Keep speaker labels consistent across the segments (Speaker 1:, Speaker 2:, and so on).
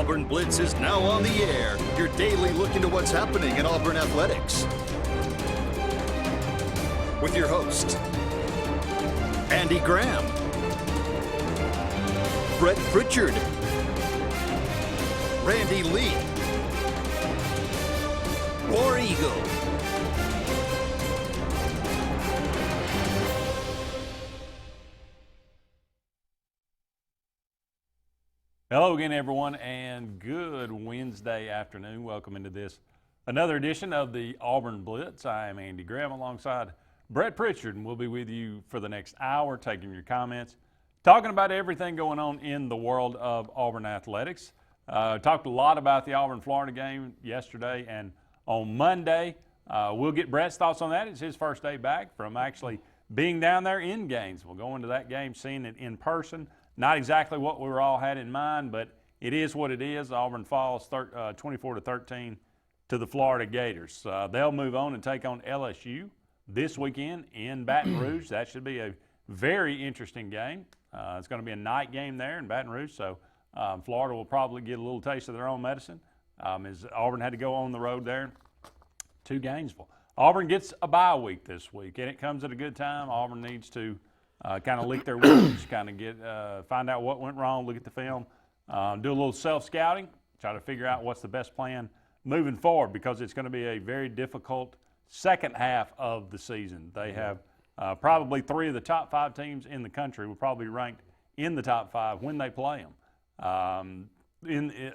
Speaker 1: Auburn Blitz is now on the air, your daily look into what's happening in Auburn athletics. With your host, Andy Graham, Brett Pritchard, Randy Lee, War Eagle.
Speaker 2: Hello again, everyone, and good Wednesday afternoon. Welcome into this another edition of the Auburn Blitz. I am Andy Graham alongside Brett Pritchard, and we'll be with you for the next hour, taking your comments, talking about everything going on in the world of Auburn athletics. Talked a lot about the Auburn-Florida game yesterday and on Monday. We'll get Brett's thoughts on that. It's his first day back from actually being down there in Gainesville. We'll go into that game, seeing it in person. Not exactly what we were all had in mind, but it is what it is. Auburn falls 24-13 to the Florida Gators. They'll move on and take on LSU this weekend in Baton Rouge. That should be a very interesting game. It's going to be a night game there in Baton Rouge, so Florida will probably get a little taste of their own medicine as Auburn had to go on the road there to Gainesville. Auburn gets a bye week this week, and it comes at a good time. Auburn needs to kind of lick their wounds, kind of find out what went wrong, look at the film, do a little self-scouting, try to figure out what's the best plan moving forward, because it's going to be a very difficult second half of the season. They have probably three of the top five teams in the country will probably be ranked in the top five when they play them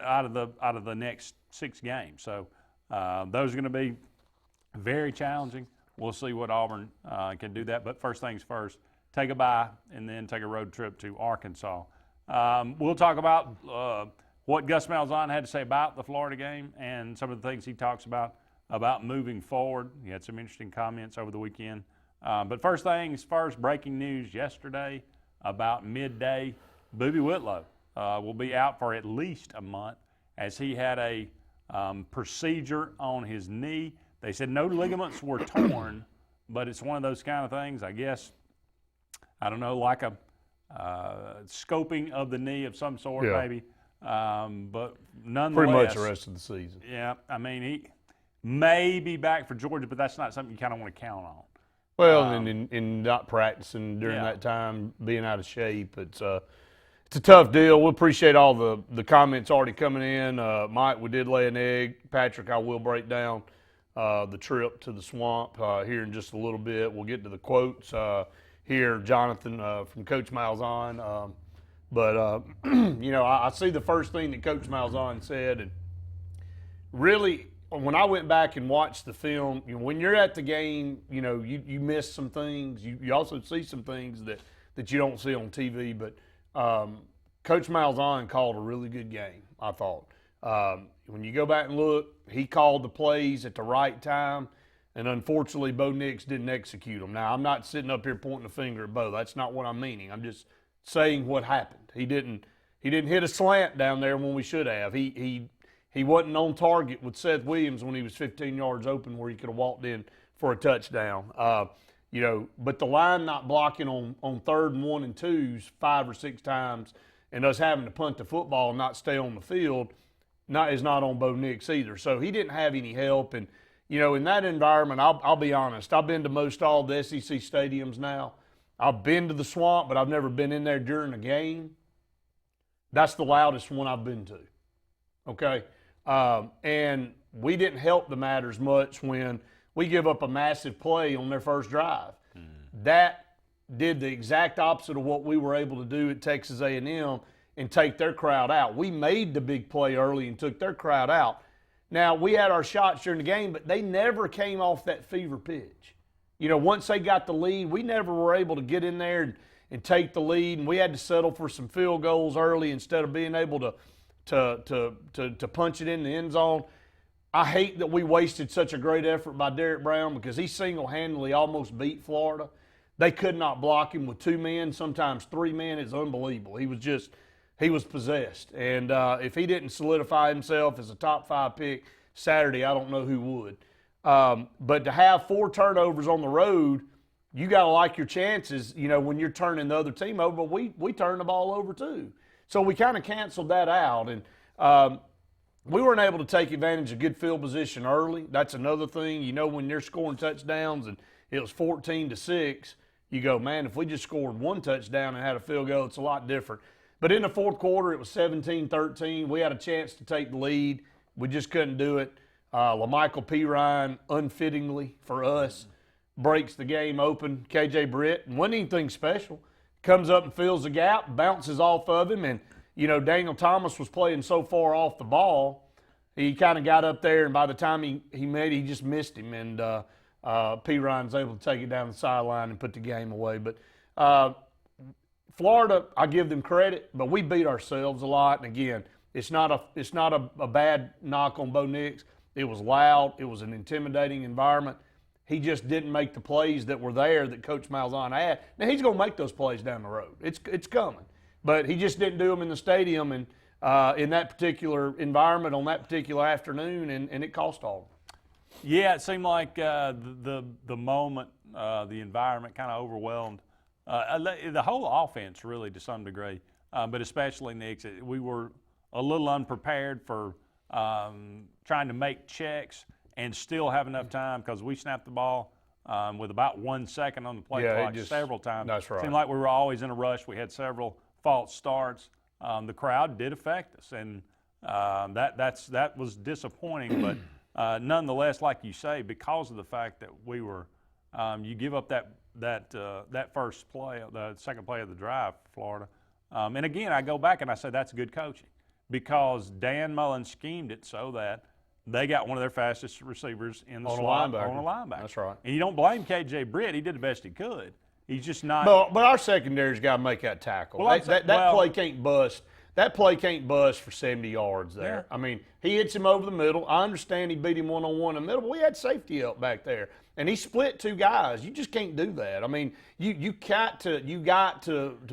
Speaker 2: out of the next 6 games. So those are going to be very challenging. We'll see what Auburn can do that. But first things first, take a bye, and then take a road trip to Arkansas. We'll talk about what Gus Malzahn had to say about the Florida game and some of the things he talks about moving forward. He had some interesting comments over the weekend. But first things first, breaking news yesterday about midday, Boobie Whitlow will be out for at least a month as he had a procedure on his knee. They said no ligaments were torn, but it's one of those kind of things, I guess, I don't know, like a scoping of the knee of some sort, maybe. But nonetheless.
Speaker 3: Pretty much the rest of the season.
Speaker 2: Yeah, I mean, he may be back for Georgia, but that's not something you kind of want to count on.
Speaker 3: Well, and not practicing during that time, being out of shape, it's a tough deal. We appreciate all the comments already coming in. Mike, we did lay an egg. Patrick, I will break down the trip to the swamp here in just a little bit. We'll get to the quotes here, Jonathan, from Coach Malzahn. But I see the first thing that Coach Malzahn said, and really, when I went back and watched the film, when you're at the game, you miss some things. You also see some things that you don't see on TV. But Coach Malzahn called a really good game, I thought. When you go back and look, he called the plays at the right time. And unfortunately, Bo Nix didn't execute them. Now, I'm not sitting up here pointing a finger at Bo. That's not what I'm meaning. I'm just saying what happened. He didn't hit a slant down there when we should have. He wasn't on target with Seth Williams when he was 15 yards open where he could have walked in for a touchdown. But the line not blocking on 3rd and 1 and 2s 5 or 6 times, and us having to punt the football and not stay on the field is not on Bo Nix either. So he didn't have any help. And in that environment, I'll be honest, I've been to most all the SEC stadiums now. I've been to the Swamp, but I've never been in there during a game. That's the loudest one I've been to, okay? And we didn't help the matters much when we give up a massive play on their first drive. That did the exact opposite of what we were able to do at Texas A&M and take their crowd out. We made the big play early and took their crowd out. Now, we had our shots during the game, but they never came off that fever pitch. Once they got the lead, we never were able to get in there and take the lead, and we had to settle for some field goals early instead of being able to punch it in the end zone. I hate that we wasted such a great effort by Derek Brown because he single-handedly almost beat Florida. They could not block him with 2 men, sometimes 3 men. It's unbelievable. He was possessed. And if he didn't solidify himself as a top 5 pick Saturday, I don't know who would. But to have 4 turnovers on the road, you got to like your chances, when you're turning the other team over. But we turned the ball over too. So we kind of canceled that out. And We weren't able to take advantage of good field position early. That's another thing. You know, when they're scoring touchdowns and it was 14-6, you go, man, if we just scored one touchdown and had a field goal, it's a lot different. But in the fourth quarter, it was 17-13. We had a chance to take the lead. We just couldn't do it. LaMichael Pirine, unfittingly for us, breaks the game open. KJ Britt, and wasn't anything special, comes up and fills the gap, bounces off of him, and you know, Daniel Thomas was playing so far off the ball, he kind of got up there, and by the time he made it, he just missed him, and Pirine's able to take it down the sideline and put the game away. But Florida, I give them credit, but we beat ourselves a lot. And again, it's not a bad knock on Bo Nix. It was loud. It was an intimidating environment. He just didn't make the plays that were there that Coach Malzahn had. Now, he's going to make those plays down the road. It's coming. But he just didn't do them in the stadium and in that particular environment on that particular afternoon, and it cost all.
Speaker 2: Yeah, it seemed like the moment, the environment kind of overwhelmed the whole offense really to some degree, but especially Nix. We were a little unprepared for trying to make checks and still have enough time because we snapped the ball with about 1 second on the play clock several times.
Speaker 3: That's right.
Speaker 2: Seemed like we were always in a rush. We had several false starts. The crowd did affect us, and that was disappointing. But nonetheless, like you say, because of the fact that we were, you give up that first play, the second play of the drive for Florida. And again, I go back and I say that's good coaching because Dan Mullen schemed it so that they got one of their fastest receivers in the slot on a linebacker.
Speaker 3: That's right.
Speaker 2: And you don't blame KJ Britt. He did the best he could. He's just not.
Speaker 3: But our secondary's got to make that tackle.
Speaker 2: Well,
Speaker 3: that play can't bust. That play can't bust for 70 yards there.
Speaker 2: Yeah.
Speaker 3: I mean, he hits him over the middle. I understand he beat him one-on-one in the middle, but we had safety up back there. And he split two guys. You just can't do that. I mean, you got to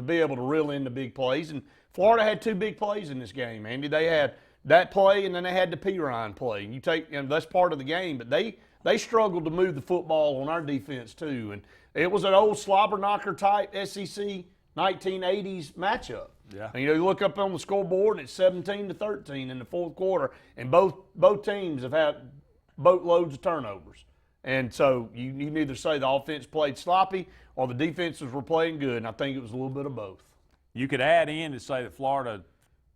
Speaker 3: be able to reel in the big plays. And Florida had two big plays in this game, Andy. They had that play and then they had the Pirine play. And that's part of the game, but they struggled to move the football on our defense too. And it was an old slobber knocker type SEC 1980s matchup.
Speaker 2: Yeah.
Speaker 3: And, you look up on the scoreboard and it's 17-13 in the fourth quarter, and both teams have had boatloads of turnovers. And so you can either say the offense played sloppy or the defenses were playing good, and I think it was a little bit of both.
Speaker 2: You could add in to say that Florida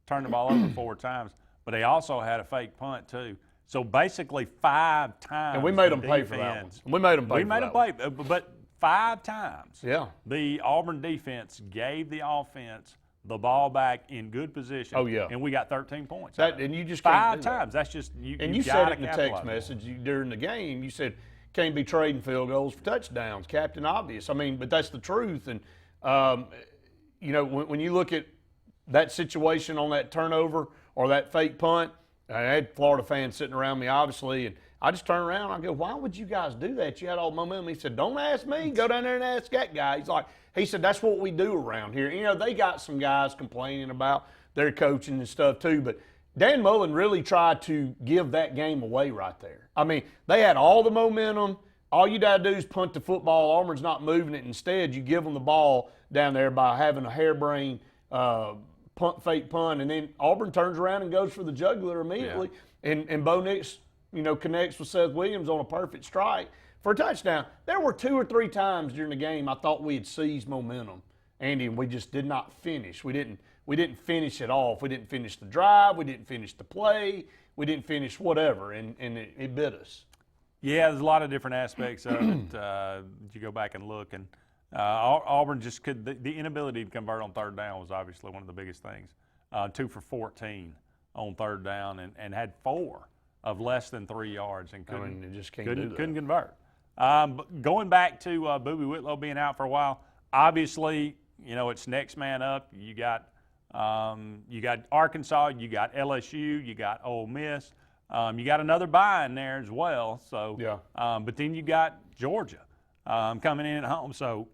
Speaker 2: turned the ball over 4 times, but they also had a fake punt too. So basically 5 times.
Speaker 3: And we made them pay for that one. We made them pay.
Speaker 2: But 5 times.
Speaker 3: Yeah.
Speaker 2: The Auburn defense gave the offense the ball back in good position.
Speaker 3: Oh, yeah.
Speaker 2: And we got 13 points.
Speaker 3: And you just can't
Speaker 2: 5 times. That's just you.
Speaker 3: And you said it in the text message during the game. You said can't be trading field goals for touchdowns. Captain Obvious. I mean, but that's the truth. And when you look at that situation on that turnover or that fake punt, I had Florida fans sitting around me, obviously, and I just turned around and I go, why would you guys do that? You had all the momentum. He said, don't ask me. Go down there and ask that guy. He said, that's what we do around here. They got some guys complaining about their coaching and stuff too, but Dan Mullen really tried to give that game away right there. I mean, they had all the momentum. All you got to do is punt the football. Auburn's not moving it. Instead, you give them the ball down there by having a harebrained fake punt, and then Auburn turns around and goes for the jugular immediately, and Bo Nix, connects with Seth Williams on a perfect strike for a touchdown. There were 2 or 3 times during the game I thought we had seized momentum, Andy, and we just did not finish. We didn't finish it off. We didn't finish the drive. We didn't finish the play. We didn't finish whatever, and it bit us.
Speaker 2: Yeah, there's a lot of different aspects of it. You go back and look, and Auburn just could. The inability to convert on third down was obviously one of the biggest things. 2 for 14 on third down, and had 4 of less than 3 yards, and
Speaker 3: it just couldn't
Speaker 2: convert. But going back to Boobie Whitlow being out for a while, obviously, it's next man up. You got Arkansas, you got LSU, you got Ole Miss. You got another bye in there as well. So, but then you got Georgia coming in at home. So,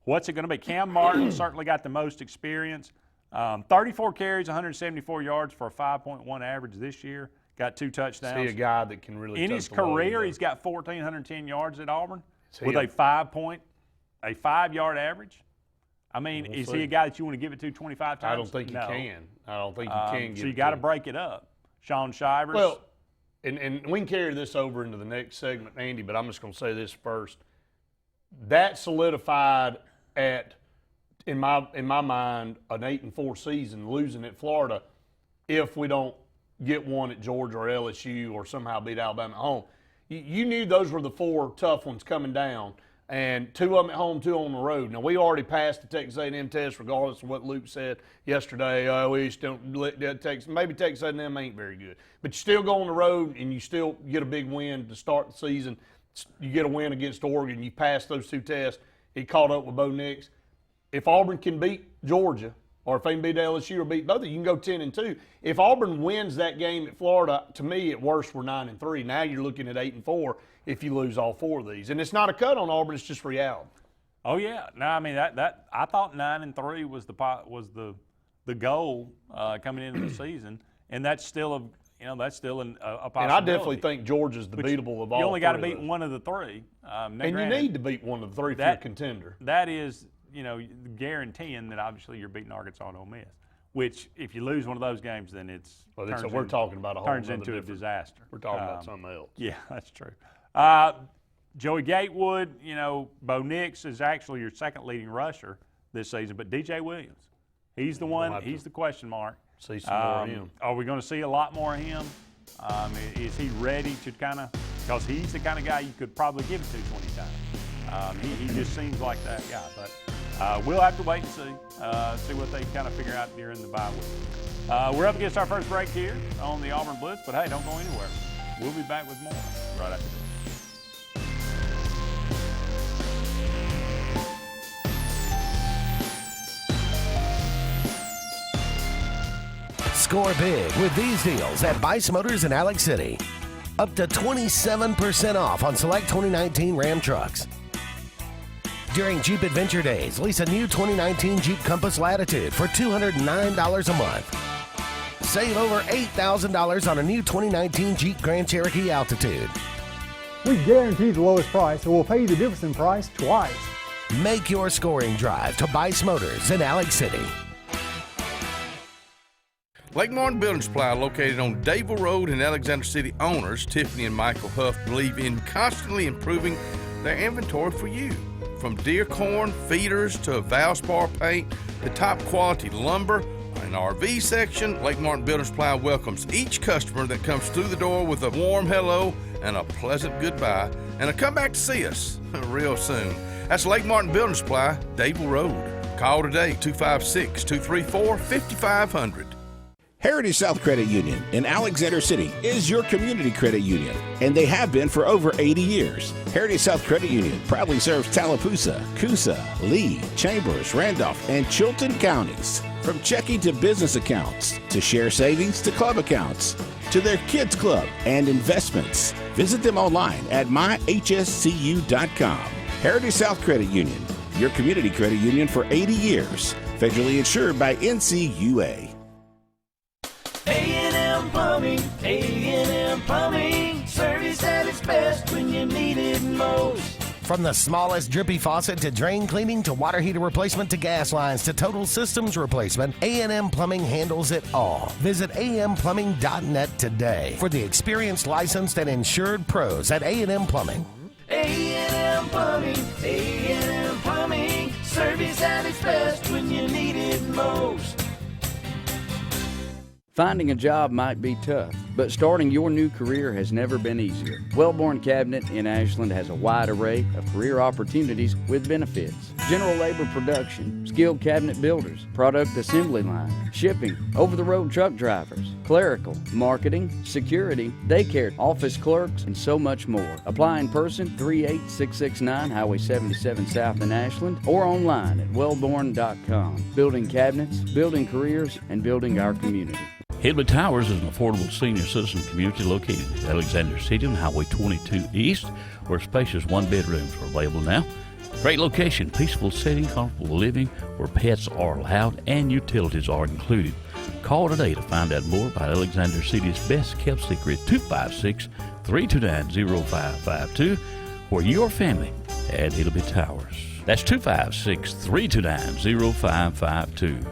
Speaker 2: what's it going to be? Cam Martin certainly got the most experience. 34 carries, 174 yards for a 5.1 average this year. Got 2 touchdowns.
Speaker 3: See a guy that can really.
Speaker 2: In his career, he's got 1,410 yards at Auburn with a 5-yard average. I mean,
Speaker 3: We'll
Speaker 2: is
Speaker 3: see.
Speaker 2: he a guy that you want to give it to 25 times?
Speaker 3: I don't think
Speaker 2: No.
Speaker 3: you can. I don't think you can get
Speaker 2: So you
Speaker 3: it
Speaker 2: got
Speaker 3: to
Speaker 2: to break it up. Sean Shivers.
Speaker 3: Well, and we can carry this over into the next segment, Andy, but I'm just going to say this first. That solidified in my mind, an 8-4 season, losing at Florida, if we don't get one at Georgia or LSU or somehow beat Alabama at home. You knew those were the 4 tough ones coming down, and 2 of them at home, 2 on the road. Now, we already passed the Texas A&M test, regardless of what Luke said yesterday. We just don't let Texas. Maybe Texas A&M ain't very good, but you still go on the road and you still get a big win to start the season. You get a win against Oregon. You pass those 2 tests. He caught up with Bo Nix. If Auburn can beat Georgia, or if they can beat LSU or beat both, you can go 10-2. If Auburn wins that game at Florida, to me, at worst, we're 9-3. Now you're looking at 8-4 if you lose all 4 of these. And it's not a cut on Auburn; it's just reality.
Speaker 2: Oh yeah, no, I mean that I thought 9-3 was the goal coming into the season, and that's still a possibility.
Speaker 3: And I definitely think Georgia's the beatable of all.
Speaker 2: You only got to
Speaker 3: 3
Speaker 2: beat
Speaker 3: of those.
Speaker 2: one of the 3.
Speaker 3: And you need to beat one of the 3 if you're a contender.
Speaker 2: That is, guaranteeing that obviously you're beating Arkansas and Ole Miss. Which, if you lose one of those games, then
Speaker 3: we're talking about a whole
Speaker 2: turns
Speaker 3: nother
Speaker 2: into a
Speaker 3: different-
Speaker 2: disaster.
Speaker 3: We're talking about something else.
Speaker 2: Yeah, that's true. Joey Gatewood, Bo Nix is actually your second leading rusher this season, but DJ Williams, he's the one. He's the question mark.
Speaker 3: See some more of him.
Speaker 2: Are we going to see a lot more of him? Is he ready to because he's the kind of guy you could probably give it to 20 times. He just seems like that guy. But we'll have to wait and see what they kind of figure out during the bye week. We're up against our first break here on the Auburn Blitz, but hey, don't go anywhere. We'll be back with more right after this.
Speaker 4: Score big with these deals at Bice Motors in Alex City. Up to 27% off on select 2019 Ram trucks. During Jeep Adventure Days, lease a new 2019 Jeep Compass Latitude for $209 a month. Save over $8,000 on a new 2019 Jeep Grand Cherokee Altitude.
Speaker 5: We guarantee the lowest price, and we'll pay you the difference in price twice.
Speaker 4: Make your scoring drive to Bice Motors in Alex City.
Speaker 6: Lake Martin Building Supply, located on Dayville Road in Alexander City, owners Tiffany and Michael Huff believe in constantly improving their inventory for you. From deer corn, feeders, to Valspar paint, to top quality lumber, and RV section, Lake Martin Building Supply welcomes each customer that comes through the door with a warm hello and a pleasant goodbye, and a come back to see us real soon. That's Lake Martin Building Supply, Dayville Road. Call today, 256-234-5500.
Speaker 7: Heritage South Credit Union in Alexander City is your community credit union, and they have been for over 80 years. Heritage South Credit Union proudly serves Tallapoosa, Coosa, Lee, Chambers, Randolph, and Chilton counties. From checking to business accounts, to share savings to club accounts, to their kids club and investments. Visit them online at myhscu.com. Heritage South Credit Union, your community credit union for 80 years. Federally insured by NCUA.
Speaker 8: A&M Plumbing, A&M Plumbing, service at its best when you need it most.
Speaker 4: From the smallest drippy faucet to drain cleaning to water heater replacement to gas lines to total systems replacement, A&M Plumbing handles it all. Visit amplumbing.net today for the experienced, licensed, and insured pros at A&M Plumbing.
Speaker 8: A&M Plumbing, A&M Plumbing, service at its best when you need it most.
Speaker 9: Finding a job might be tough, but starting your new career has never been easier. Wellborn Cabinet in Ashland has a wide array of career opportunities with benefits. General labor production, skilled cabinet builders, product assembly line, shipping, over-the-road truck drivers, clerical, marketing, security, daycare, office clerks, and so much more. Apply in person, 38669 Highway 77 South in Ashland, or online at wellborn.com. Building cabinets, building careers, and building our community.
Speaker 10: Hillby Towers is an affordable senior citizen community located in Alexander City on Highway 22 East, where spacious one-bedrooms are available now. Great location, peaceful setting, comfortable living, where pets are allowed and utilities are included. Call today to find out more about Alexander City's best-kept secret, 256-329-0552, where your family at Hillby Towers. That's 256-329-0552.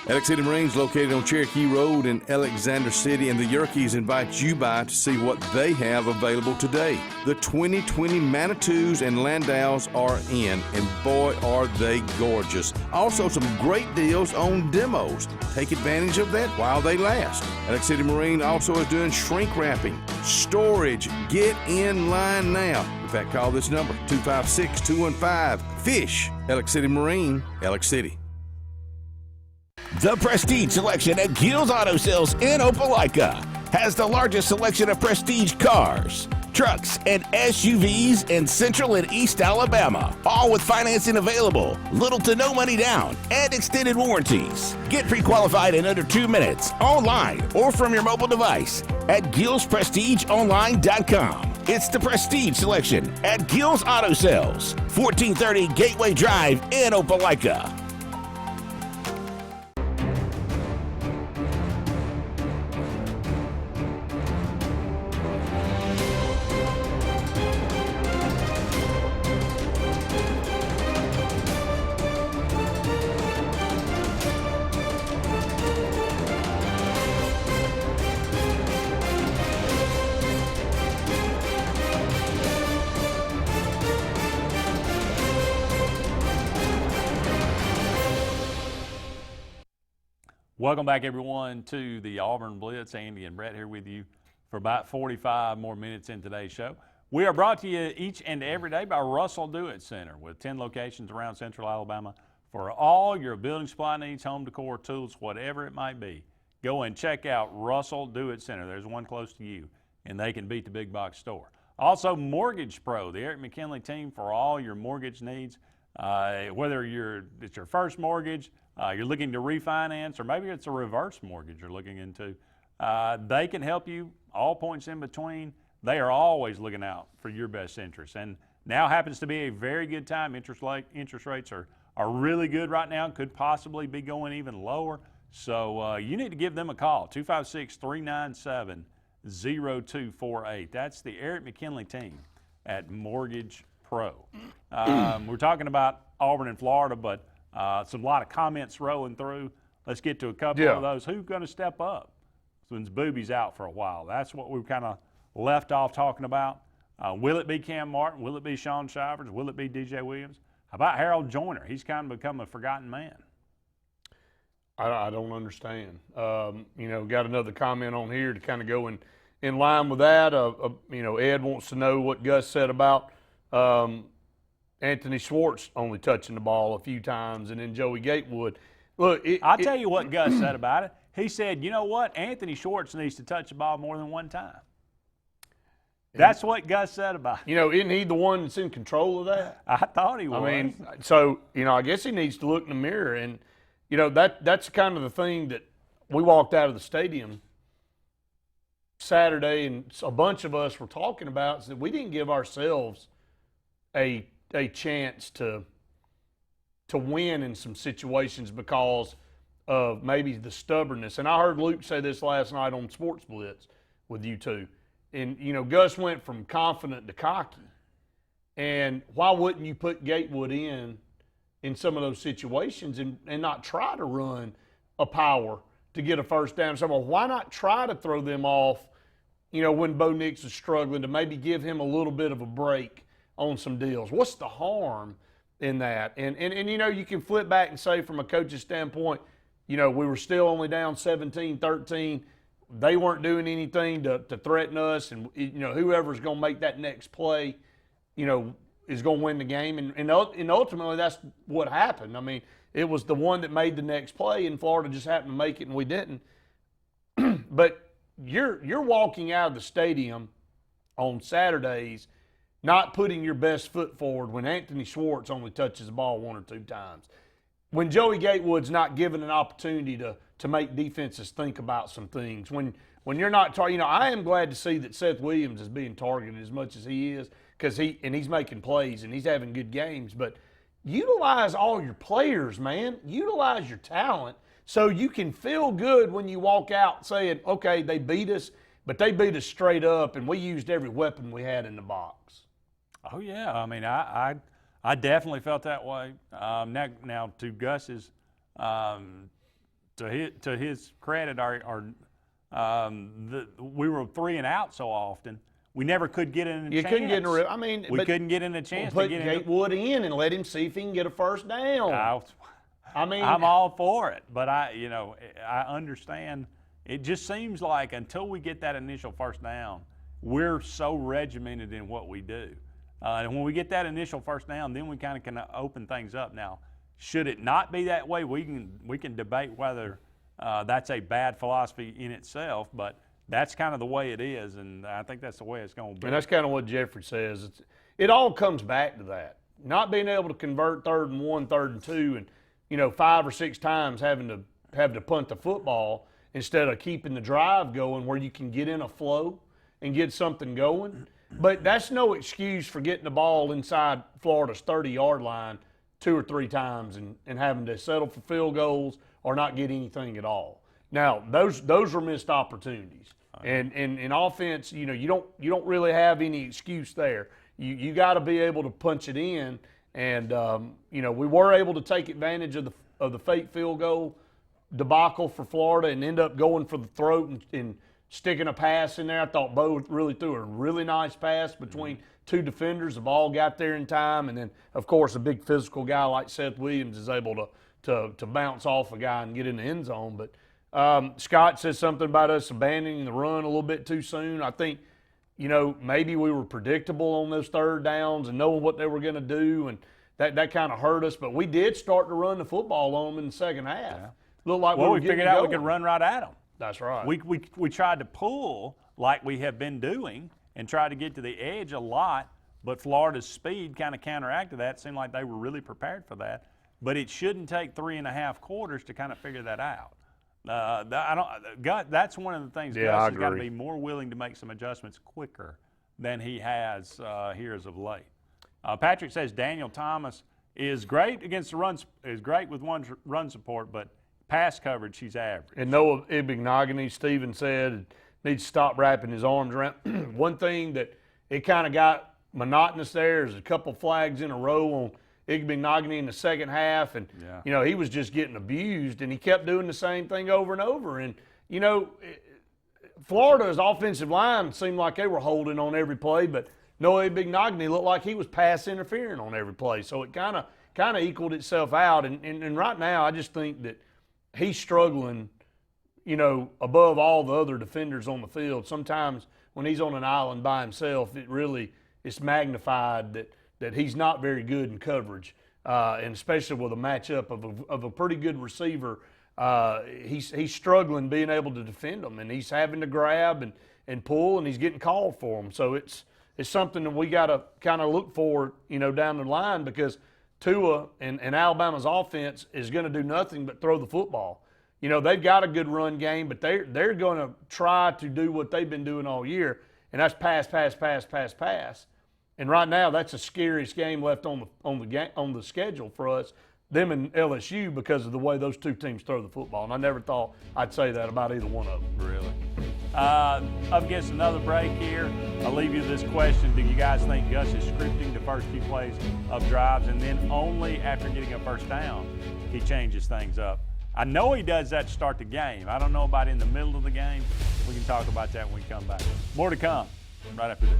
Speaker 6: Alex City Marines, located on Cherokee Road in Alexander City, and the Yerkes invite you by to see what they have available today. The 2020 Manitous and Landaus are in, and boy, are they gorgeous. Also, some great deals on demos. Take advantage of that while they last. Alex City Marine also is doing shrink wrapping, storage. Get in line now. In fact, call this number, 256-215-FISH. Alex City Marine, Alex City.
Speaker 7: The Prestige Selection at Gill's Auto Sales in Opelika has the largest selection of prestige cars, trucks, and SUVs in Central and East Alabama, all with financing available, little to no money down, and extended warranties. Get pre-qualified in under 2 minutes, online or from your mobile device at GillsPrestigeOnline.com. It's the Prestige Selection at Gill's Auto Sales, 1430 Gateway Drive in Opelika.
Speaker 2: Welcome back, everyone, to the Auburn Blitz. Andy and Brett here with you for about 45 more minutes in today's show. We are brought to you each and every day by Russell Do-It Center with 10 locations around Central Alabama for all your building supply needs, home decor, tools, whatever it might be. Go and check out Russell Do-It Center. There's one close to you, and they can beat the big box store. Also, Mortgage Pro, the Eric McKinley team for all your mortgage needs. Whether it's your first mortgage, you're looking to refinance, or maybe it's a reverse mortgage you're looking into, they can help you all points in between. They are always looking out for your best interest. And now happens to be a very good time. Interest rates are really good right now, could possibly be going even lower. So you need to give them a call, 256-397-0248. That's the Eric McKinley team at Mortgage Pro. We're talking about Auburn and Florida, but a lot of comments rolling through. Let's get to a couple of those. Who's going to step up since Booby's out for a while? That's what we've kind of left off talking about. Will it be Cam Martin? Will it be Sean Shivers? Will it be DJ Williams? How about Harold Joyner? He's kind of become a forgotten man.
Speaker 3: I don't understand. Got another comment on here to kind of go in line with that. Ed wants to know what Gus said about Anthony Sportz only touching the ball a few times, and then Joey Gatewood. Look,
Speaker 2: I'll tell you what Gus said about it. He said, you know what? Anthony Schwartz needs to touch the ball more than one time. That's what Gus said about it.
Speaker 3: Isn't he the one that's in control of that?
Speaker 2: I thought he was.
Speaker 3: I guess he needs to look in the mirror. And, that's kind of the thing that we walked out of the stadium Saturday, and a bunch of us were talking about, is that we didn't give ourselves a chance to win in some situations because of maybe the stubbornness. And I heard Luke say this last night on Sports Blitz with you two. And, Gus went from confident to cocky. And why wouldn't you put Gatewood in some of those situations and not try to run a power to get a first down? So, why not try to throw them off, when Bo Nix is struggling, to maybe give him a little bit of a break on some deals? What's the harm in that? And you can flip back and say, from a coach's standpoint, we were still only down 17-13. They weren't doing anything to threaten us, and whoever's going to make that next play, is going to win the game. And ultimately, that's what happened. I mean, it was the one that made the next play, and Florida just happened to make it, and we didn't. But you're walking out of the stadium on Saturdays not putting your best foot forward when Anthony Schwartz only touches the ball one or two times. When Joey Gatewood's not given an opportunity to make defenses think about some things. When you're not I am glad to see that Seth Williams is being targeted as much as he is, because he's making plays and he's having good games. But utilize all your players, man. Utilize your talent so you can feel good when you walk out saying, okay, they beat us, but they beat us straight up, and we used every weapon we had in the box.
Speaker 2: Oh yeah, I mean, I definitely felt that way. Now to Gus's, to his credit, we were 3 and out so often. We never could get in a chance.
Speaker 3: Couldn't get in a. I mean,
Speaker 2: we couldn't get in a chance
Speaker 3: put
Speaker 2: to get
Speaker 3: Gatewood in and let him see if he can get a first down. I mean,
Speaker 2: I'm all for it, but I understand. It just seems like until we get that initial first down, we're so regimented in what we do. And when we get that initial first down, then we kind of can open things up. Now, should it not be that way, we can debate whether that's a bad philosophy in itself, but that's kind of the way it is, and I think that's the way it's going to be.
Speaker 3: And that's kind of what Jeffrey says. It all comes back to that. Not being able to convert 3rd and 1, 3rd and 2, and 5 or 6 times having to punt the football instead of keeping the drive going where you can get in a flow and get something going. But that's no excuse for getting the ball inside Florida's 30-yard line 2 or 3 times and having to settle for field goals or not get anything at all. Now, those were missed opportunities. And in offense, you don't really have any excuse there. You got to be able to punch it in. And we were able to take advantage of the fake field goal debacle for Florida and end up going for the throat and sticking a pass in there. I thought Bo really threw a really nice pass between 2 defenders. The ball got there in time, and then of course a big physical guy like Seth Williams is able to bounce off a guy and get in the end zone. But Scott said something about us abandoning the run a little bit too soon. I think, maybe we were predictable on those 3rd downs and knowing what they were going to do, and that kind of hurt us. But we did start to run the football on them in the second half.
Speaker 2: Yeah.
Speaker 3: Looked like
Speaker 2: we figured out we could run right at them.
Speaker 3: That's right.
Speaker 2: We tried to pull like we have been doing and tried to get to the edge a lot, but Florida's speed kind of counteracted that. It seemed like they were really prepared for that. But it shouldn't take 3.5 quarters to kind of figure that out. That's one of the things.
Speaker 3: Yeah,
Speaker 2: Gus has got to be more willing to make some adjustments quicker than he has here as of late. Patrick says Daniel Thomas is great against the runs, is great with one run support, but pass coverage, he's average.
Speaker 3: And Noah Ibignogany, Steven said, needs to stop wrapping his arms around. One thing that it kind of got monotonous there is a couple flags in a row on Ibignogany in the second half, and he was just getting abused, and he kept doing the same thing over and over. And Florida's offensive line seemed like they were holding on every play, but Noah Ibignogany looked like he was pass interfering on every play. So it kind of equaled itself out. And right now, I just think that he's struggling, above all the other defenders on the field. Sometimes when he's on an island by himself, it's magnified that he's not very good in coverage, and especially with a matchup of a pretty good receiver. He's struggling being able to defend them, and he's having to grab and pull, and he's getting called for them. So it's something that we got to kind of look for, down the line, because Tua and Alabama's offense is going to do nothing but throw the football. They've got a good run game, but they're going to try to do what they've been doing all year, and that's pass. And right now, that's the scariest game left on the schedule for us, them and LSU, because of the way those 2 teams throw the football. And I never thought I'd say that about either one of them.
Speaker 2: Really. Up against another break here. I'll leave you this question. Do you guys think Gus is scripting the first few plays of drives, and then only after getting a first down he changes things up? I know he does that to start the game. I don't know about in the middle of the game. We can talk about that when we come back. More to come right after this.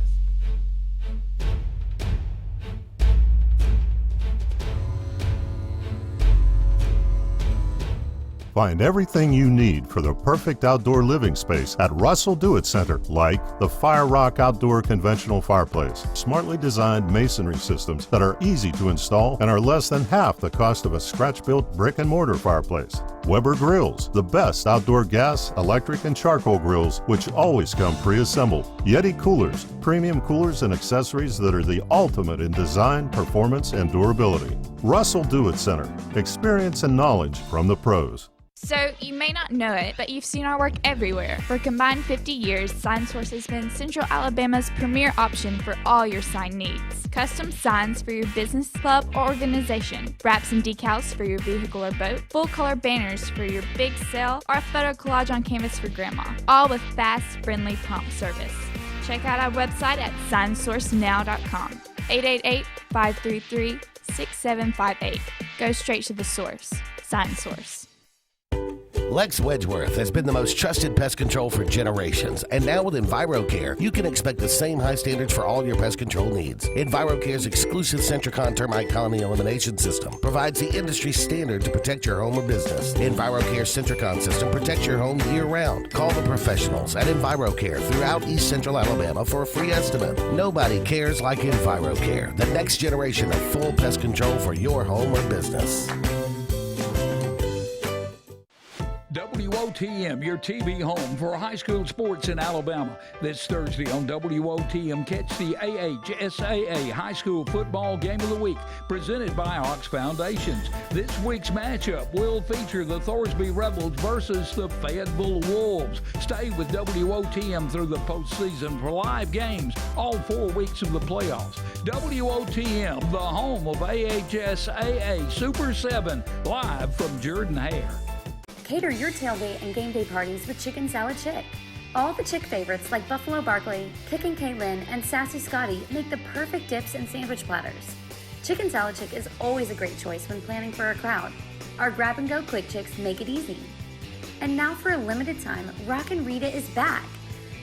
Speaker 11: Find everything you need for the perfect outdoor living space at Russell Do-It Center, like the Fire Rock Outdoor Conventional Fireplace, smartly designed masonry systems that are easy to install and are less than half the cost of a scratch-built brick and mortar fireplace. Weber Grills, the best outdoor gas, electric, and charcoal grills, which always come pre-assembled. Yeti Coolers, premium coolers and accessories that are the ultimate in design, performance, and durability. Russell Do-It Center, experience and knowledge from the pros.
Speaker 12: So, you may not know it, but you've seen our work everywhere. For a combined 50 years, SignSource has been Central Alabama's premier option for all your sign needs. Custom signs for your business, club, or organization. Wraps and decals for your vehicle or boat. Full-color banners for your big sale, or a photo collage on canvas for grandma. All with fast, friendly, prompt service. Check out our website at signsourcenow.com. 888-533-6758. Go straight to the source. Sign Source.
Speaker 4: Lex Wedgeworth has been the most trusted pest control for generations, and now with EnviroCare, you can expect the same high standards for all your pest control needs. EnviroCare's exclusive Centricon termite colony elimination system provides the industry standard to protect your home or business. EnviroCare's Centricon system protects your home year-round. Call the professionals at EnviroCare throughout East Central Alabama for a free estimate. Nobody cares like EnviroCare, the next generation of full pest control for your home or business.
Speaker 13: WOTM, your TV home for high school sports in Alabama. This Thursday on WOTM, catch the AHSAA High School Football Game of the Week, presented by Hawks Foundations. This week's matchup will feature the Thorsby Rebels versus the Fayetteville Wolves. Stay with WOTM through the postseason for live games all 4 weeks of the playoffs. WOTM, the home of AHSAA Super 7, live from Jordan Hare.
Speaker 14: Cater your tailgate and game day parties with Chicken Salad Chick. All the Chick favorites like Buffalo Barkley, Kickin' Caitlin, and Sassy Scotty make the perfect dips and sandwich platters. Chicken Salad Chick is always a great choice when planning for a crowd. Our grab-and-go quick chicks make it easy. And now for a limited time, Rockin' Rita is back.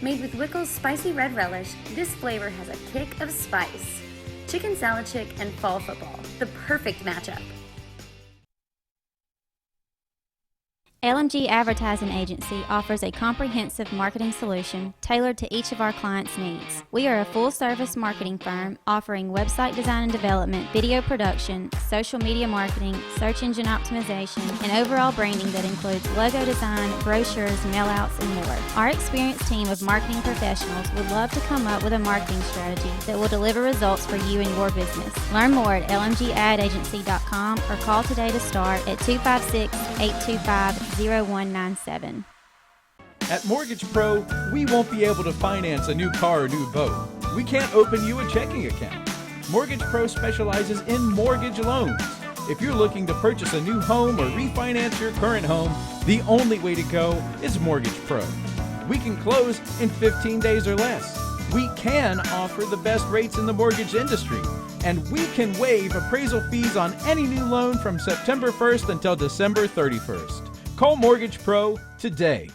Speaker 14: Made with Wickles spicy red relish, this flavor has a kick of spice. Chicken Salad Chick and fall football, the perfect matchup.
Speaker 15: LMG Advertising Agency offers a comprehensive marketing solution tailored to each of our clients' needs. We are a full-service marketing firm offering website design and development, video production, social media marketing, search engine optimization, and overall branding that includes logo design, brochures, mailouts, and more. Our experienced team of marketing professionals would love to come up with a marketing strategy that will deliver results for you and your business. Learn more at lmgadagency.com or call today to start at 256-825-0197.
Speaker 16: At Mortgage Pro, we won't be able to finance a new car or new boat. We can't open you a checking account. Mortgage Pro specializes in mortgage loans. If you're looking to purchase a new home or refinance your current home, the only way to go is Mortgage Pro. We can close in 15 days or less. We can offer the best rates in the mortgage industry. And we can waive appraisal fees on any new loan from September 1st until December 31st. Call Mortgage Pro today.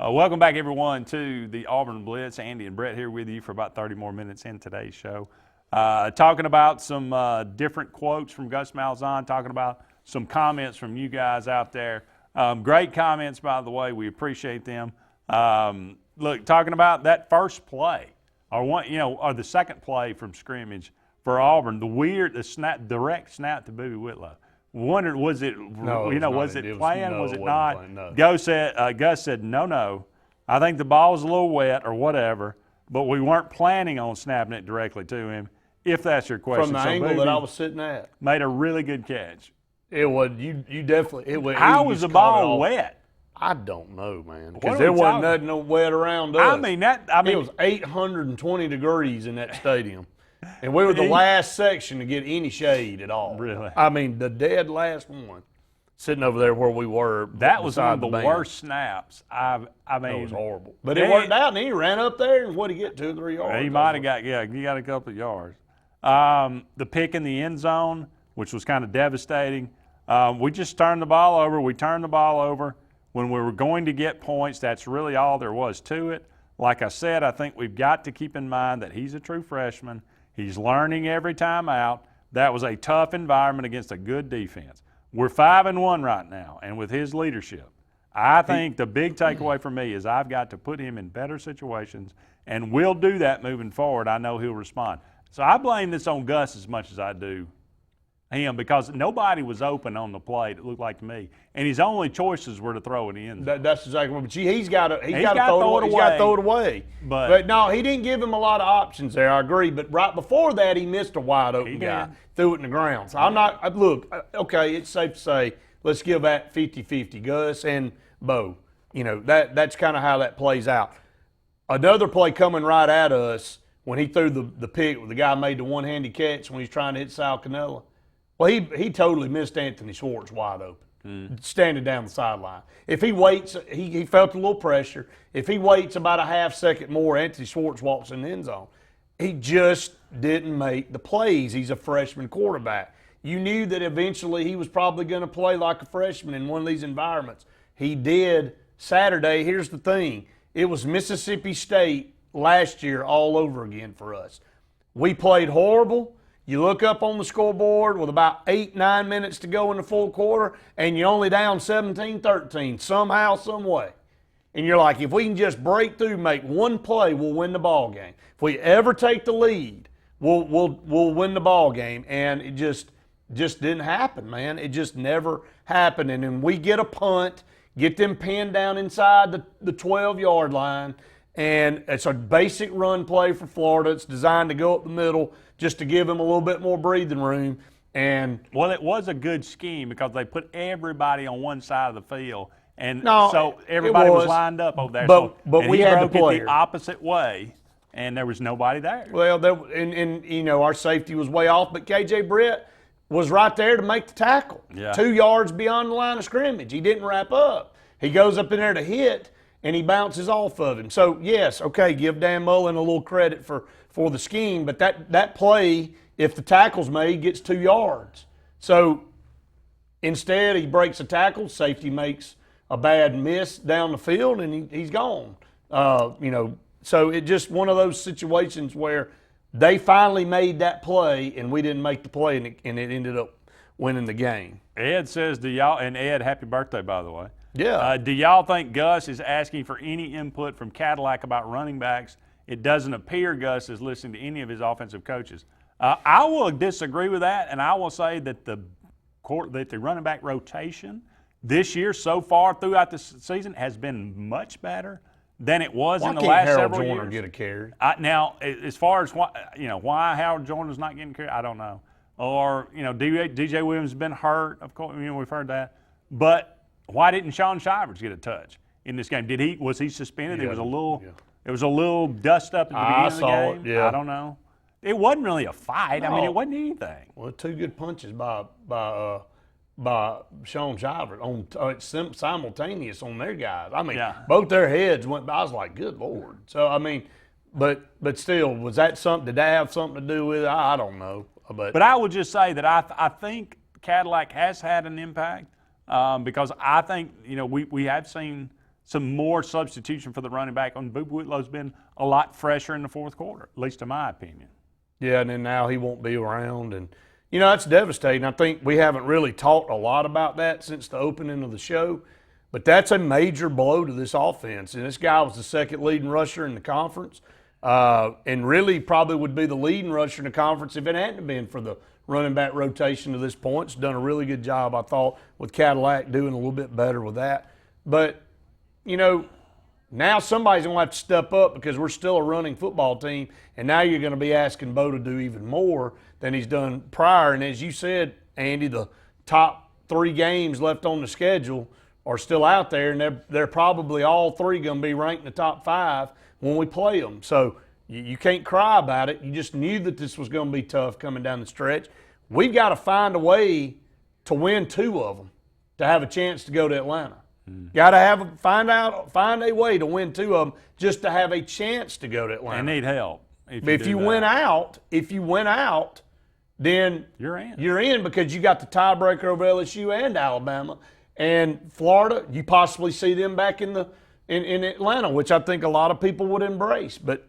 Speaker 2: Welcome back, everyone, to the Auburn Blitz. Andy and Brett here with you for about 30 more minutes in today's show. Talking about some different quotes from Gus Malzahn, talking about some comments from you guys out there. Great comments, by the way. We appreciate them. Look, talking about that first play, or the second play from scrimmage for Auburn, the direct snap to Boobie Whitlow. Wondered, was it, was it planned? Was it not?
Speaker 3: No.
Speaker 2: Gus said, no. I think the ball was a little wet or whatever, but we weren't planning on snapping it directly to him, if that's your question.
Speaker 3: From the angle that I was sitting at.
Speaker 2: Made a really good catch.
Speaker 3: It was, you definitely, it was.
Speaker 2: How was the ball wet?
Speaker 3: I don't know, man, because there wasn't nothing no wet around us.
Speaker 2: It
Speaker 3: was 820 degrees in that stadium. And we were the last section to get any shade at all.
Speaker 2: Really?
Speaker 3: I mean, the dead last one, sitting over there where we were.
Speaker 2: That was one of the worst snaps. I mean,
Speaker 3: it was horrible. But it worked out, and he ran up there, and what did he get, 2 or 3 yards?
Speaker 2: He might have got, he got a couple of yards. The pick in the end zone, which was kind of devastating. We just turned the ball over. We turned the ball over. When we were going to get points, that's really all there was to it. Like I said, I think we've got to keep in mind that he's a true freshman. He's learning every time out. That was a tough environment against a good defense. We're 5-1 right now, and with his leadership, I think the big takeaway for me is I've got to put him in better situations, and we'll do that moving forward. I know he'll respond. So I blame this on Gus as much as I do him because nobody was open on the plate, it looked like to me. And his only choices were to throw it in.
Speaker 3: That's exactly what. But he's got to
Speaker 2: He's got to throw it away.
Speaker 3: He's got to throw it away.
Speaker 2: But
Speaker 3: no, he didn't give him a lot of options there. I agree. But right before that, he missed a wide open guy, threw it in the ground. So I'm not. Look, okay, it's safe to say let's give that 50-50, Gus and Bo. You know that's kind of how that plays out. Another play coming right at us when he threw the pick, the guy made the one-handed catch when he's trying to hit Sal Cannella. Well, he totally missed Anthony Sportz wide open, standing down the sideline. If he waits, he felt a little pressure. If he waits about a half second more, Anthony Sportz walks in the end zone. He just didn't make the plays. He's a freshman quarterback. You knew that eventually he was probably going to play like a freshman in one of these environments. He did Saturday. Here's the thing. It was Mississippi State last year all over again for us. We played horrible. You look up on the scoreboard with about 8-9 minutes to go in the full quarter, and you're only down 17-13 somehow, some way. And you're like, if we can just break through, make one play, we'll win the ball game. If we ever take the lead, we'll win the ball game. And it just didn't happen, man. It just never happened. And then we get a punt, get them pinned down inside the 12-yard line, and it's a basic run play for Florida. It's designed to go up the middle just to give them a little bit more breathing room. And
Speaker 2: well, it was a good scheme because they put everybody on one side of the field, and so everybody was lined up over there.
Speaker 3: But we
Speaker 2: he
Speaker 3: had
Speaker 2: broke
Speaker 3: the player
Speaker 2: it the opposite way, and there was nobody there.
Speaker 3: Well, and you know, our safety was way off, but KJ Britt was right there to make the tackle.
Speaker 2: Yeah.
Speaker 3: 2 yards beyond the line of scrimmage. He didn't wrap up. He goes up in there to hit, and he bounces off of him. So, yes, okay, give Dan Mullen a little credit for the scheme, but that play, if the tackle's made, gets 2 yards. So, instead, he breaks a tackle, safety makes a bad miss down the field, and he's gone. You know, so it just one of those situations where they finally made that play, and we didn't make the play, and it ended up winning the game.
Speaker 2: Ed says, do y'all, and Ed, happy birthday, by the way.
Speaker 3: Yeah.
Speaker 2: Do y'all think Gus is asking for any input from Cadillac about running backs? It doesn't appear Gus is listening to any of his offensive coaches. I will disagree with that, and I will say that the running back rotation this year so far throughout the season has been much better than it was in the last several years.
Speaker 3: Why can't Harold Joyner get a carry?
Speaker 2: Now, as far as why Harold Joyner's not getting carry, I don't know. Or DJ Williams has been hurt. Of course, we've heard that. But why didn't Sean Shivers get a touch in this game? Was he suspended?
Speaker 3: Yeah.
Speaker 2: It was a little dust up at the beginning of the game.
Speaker 3: Yeah.
Speaker 2: I don't know. It wasn't really a fight.
Speaker 3: No.
Speaker 2: I mean, it wasn't anything.
Speaker 3: Well, 2 good punches by Sean Shivers on simultaneous on their guys. I mean, both their heads went by. I was like, good Lord. So, I mean, but still, was that something? Did that have something to do with it? I don't know. But
Speaker 2: I would just say that I think Cadillac has had an impact because I think, we have seen some more substitution for the running back. Boob Whitlow's been a lot fresher in the fourth quarter, at least in my opinion.
Speaker 3: Yeah, and then now he won't be around. And, that's devastating. I think we haven't really talked a lot about that since the opening of the show. But that's a major blow to this offense. And this guy was the second leading rusher in the conference. And really probably would be the leading rusher in the conference if it hadn't been for the running back rotation to this point. It's done a really good job, I thought, with Cadillac doing a little bit better with that. But, now somebody's going to have to step up because we're still a running football team, and now you're going to be asking Bo to do even more than he's done prior. And as you said, Andy, the top 3 games left on the schedule are still out there, and they're probably all 3 going to be ranked in the top 5 when we play them. So you can't cry about it. You just knew that this was going to be tough coming down the stretch. We've got to find a way to win 2 of them to have a chance to go to Atlanta. Got to find a way to win 2 of them just to have a chance to go to Atlanta.
Speaker 2: And need help.
Speaker 3: If you win out, then you're in because you got the tiebreaker over LSU and Alabama and Florida. You possibly see them back in Atlanta, which I think a lot of people would embrace. But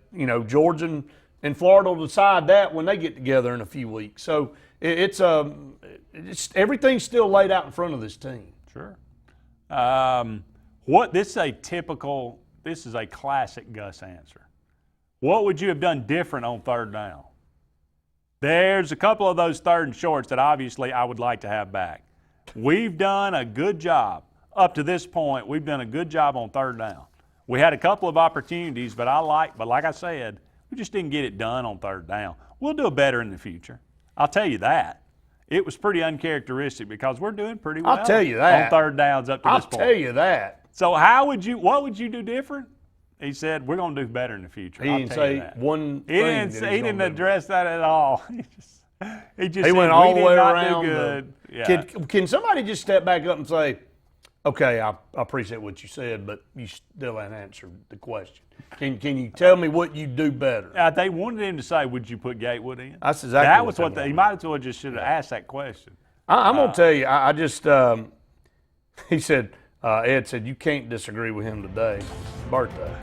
Speaker 3: Georgia and Florida will decide that when they get together in a few weeks. So it's everything's still laid out in front of this team.
Speaker 2: Sure. This is a classic Gus answer. What would you have done different on 3rd down? There's a couple of those 3rd and shorts that obviously I would like to have back. We've done a good job. Up to this point, we've done a good job on 3rd down. We had a couple of opportunities, but like I said, we just didn't get it done on 3rd down. We'll do better in the future. I'll tell you that. It was pretty uncharacteristic because we're doing pretty well.
Speaker 3: I'll tell you that.
Speaker 2: On 3rd downs up to this point.
Speaker 3: I'll tell you that.
Speaker 2: So what would you do different? He said, we're going to do better in the future.
Speaker 3: He didn't say one thing.
Speaker 2: He didn't address that at all. He just
Speaker 3: went
Speaker 2: said,
Speaker 3: all the way
Speaker 2: we did not
Speaker 3: around.
Speaker 2: do good. Yeah.
Speaker 3: Can somebody just step back up and say, okay, I appreciate what you said, but you still haven't answered the question. Can you tell me what you do better?
Speaker 2: They wanted him to say, would you put Gatewood in?
Speaker 3: That's exactly
Speaker 2: that was what he might as well just should have asked that question.
Speaker 3: I'm going to tell you, I just, he said, Ed said, you can't disagree with him today. Birthday.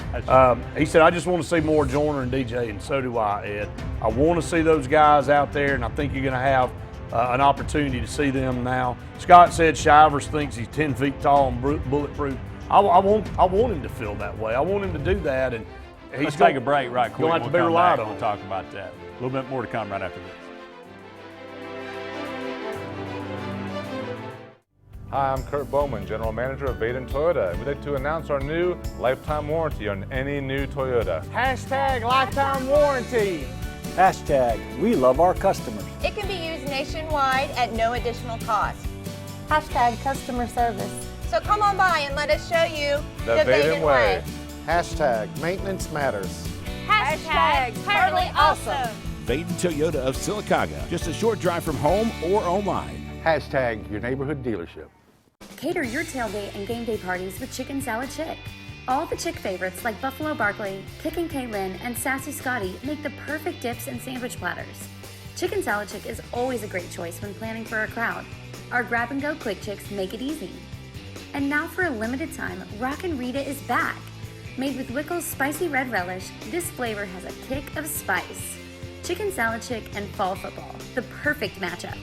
Speaker 3: He said, I just want to see more Joyner and DJ, and so do I, Ed. I want to see those guys out there, and I think you're going to have an opportunity to see them now. Scott said Shivers thinks he's 10 feet tall and bulletproof. I want him to feel that way. I want him to do that. And
Speaker 2: Let's take a break right quick.
Speaker 3: We'll have to be relied on.
Speaker 2: We'll talk about that. A little bit more to come right after this.
Speaker 17: Hi, I'm Kurt Bowman, General Manager of Vaden Toyota. We'd like to announce our new lifetime warranty on any new Toyota.
Speaker 18: Hashtag lifetime warranty. Hashtag we love our customers.
Speaker 19: It can be used nationwide at no additional cost.
Speaker 20: Hashtag customer service.
Speaker 19: So come on by and let us show you
Speaker 17: the Vaden way.
Speaker 18: Hashtag maintenance matters.
Speaker 19: Hashtag totally awesome.
Speaker 7: Vaden Toyota of Sylacauga, just a short drive from home or online.
Speaker 18: Hashtag your neighborhood dealership.
Speaker 14: Cater your tailgate and game day parties with Chicken Salad Chick. All the Chick favorites like Buffalo Barkley, Kickin' Kaylin, and Sassy Scotty make the perfect dips and sandwich platters. Chicken Salad Chick is always a great choice when planning for a crowd. Our grab-and-go quick chicks make it easy. And now for a limited time, Rockin' Rita is back. Made with Wickles spicy red relish, this flavor has a kick of spice. Chicken Salad Chick and fall football, the perfect matchup.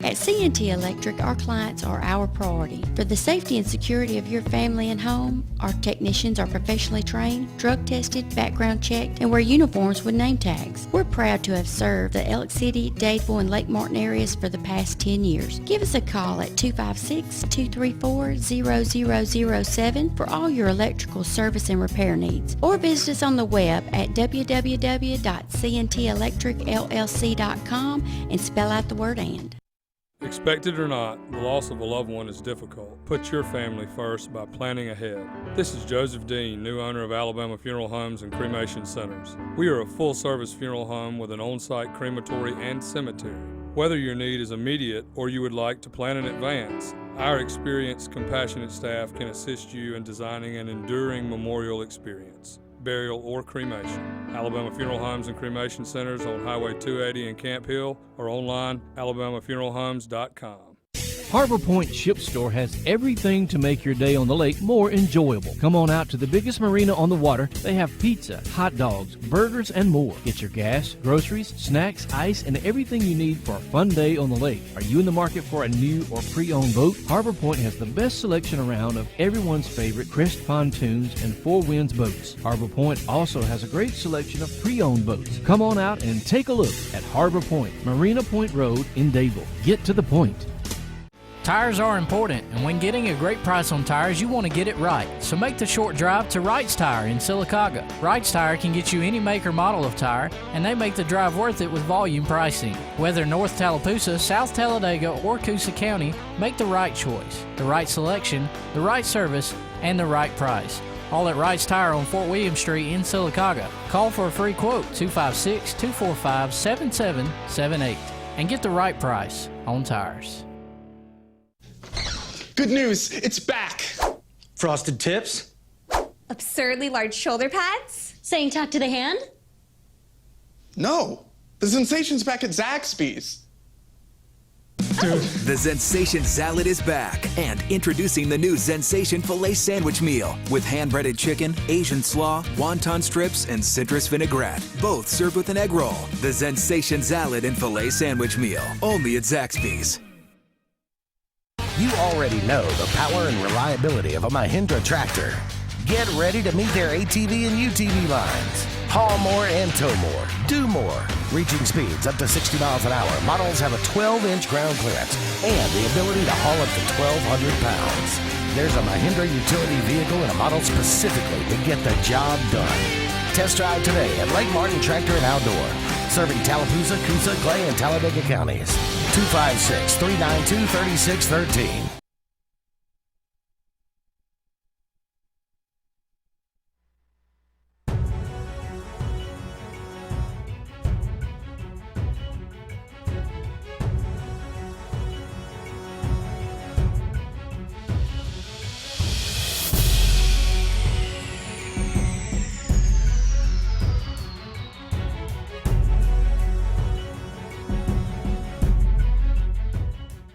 Speaker 15: At C&T Electric, our clients are our priority. For the safety and security of your family and home, our technicians are professionally trained, drug tested, background checked, and wear uniforms with name tags. We're proud to have served the Elk City, Dadeville, and Lake Martin areas for the past 10 years. Give us a call at 256-234-0007 for all your electrical service and repair needs, or visit us on the web at www.cntelectricllc.com and spell out the word "and."
Speaker 21: Expect it or not, the loss of a loved one is difficult. Put your family first by planning ahead. This is Joseph Dean, new owner of Alabama Funeral Homes and Cremation Centers. We are a full-service funeral home with an on-site crematory and cemetery. Whether your need is immediate or you would like to plan in advance, our experienced, compassionate staff can assist you in designing an enduring memorial experience, burial, or cremation. Alabama Funeral Homes and Cremation Centers on Highway 280 in Camp Hill or online, alabamafuneralhomes.com.
Speaker 22: Harbor Point Ship Store has everything to make your day on the lake more enjoyable. Come on out to the biggest marina on the water. They have pizza, hot dogs, burgers, and more. Get your gas, groceries, snacks, ice, and everything you need for a fun day on the lake. Are you in the market for a new or pre-owned boat? Harbor Point has the best selection around of everyone's favorite Crest pontoons and Four Winds boats. Harbor Point also has a great selection of pre-owned boats. Come on out and take a look at Harbor Point, Marina Point Road in Dadeville. Get to the point.
Speaker 23: Tires are important, and when getting a great price on tires, you want to get it right. So make the short drive to Wright's Tire in Sylacauga. Wright's Tire can get you any make or model of tire, and they make the drive worth it with volume pricing. Whether North Tallapoosa, South Talladega, or Coosa County, make the right choice, the right selection, the right service, and the right price. All at Wright's Tire on Fort William Street in Sylacauga. Call for a free quote, 256-245-7778, and get the right price on tires.
Speaker 24: Good news, it's back. Frosted Tips.
Speaker 25: Absurdly large shoulder pads?
Speaker 20: Saying talk to the hand?
Speaker 24: No, the sensation's back at Zaxby's.
Speaker 26: The Zensation Salad is back, and introducing the new Zensation Filet Sandwich Meal with hand-breaded chicken, Asian slaw, wonton strips, and citrus vinaigrette, both served with an egg roll. The Zensation Salad and Filet Sandwich Meal, only at Zaxby's.
Speaker 4: You already know the power and reliability of a Mahindra tractor. Get ready to meet their ATV and UTV lines. Haul more and tow more. Do more. Reaching speeds up to 60 miles an hour. Models have a 12-inch ground clearance and the ability to haul up to 1,200 pounds. There's a Mahindra utility vehicle and a model specifically to get the job done. Test drive today at Lake Martin Tractor and Outdoor. Serving Tallapoosa, Coosa, Clay, and Talladega counties. 256-392-3613.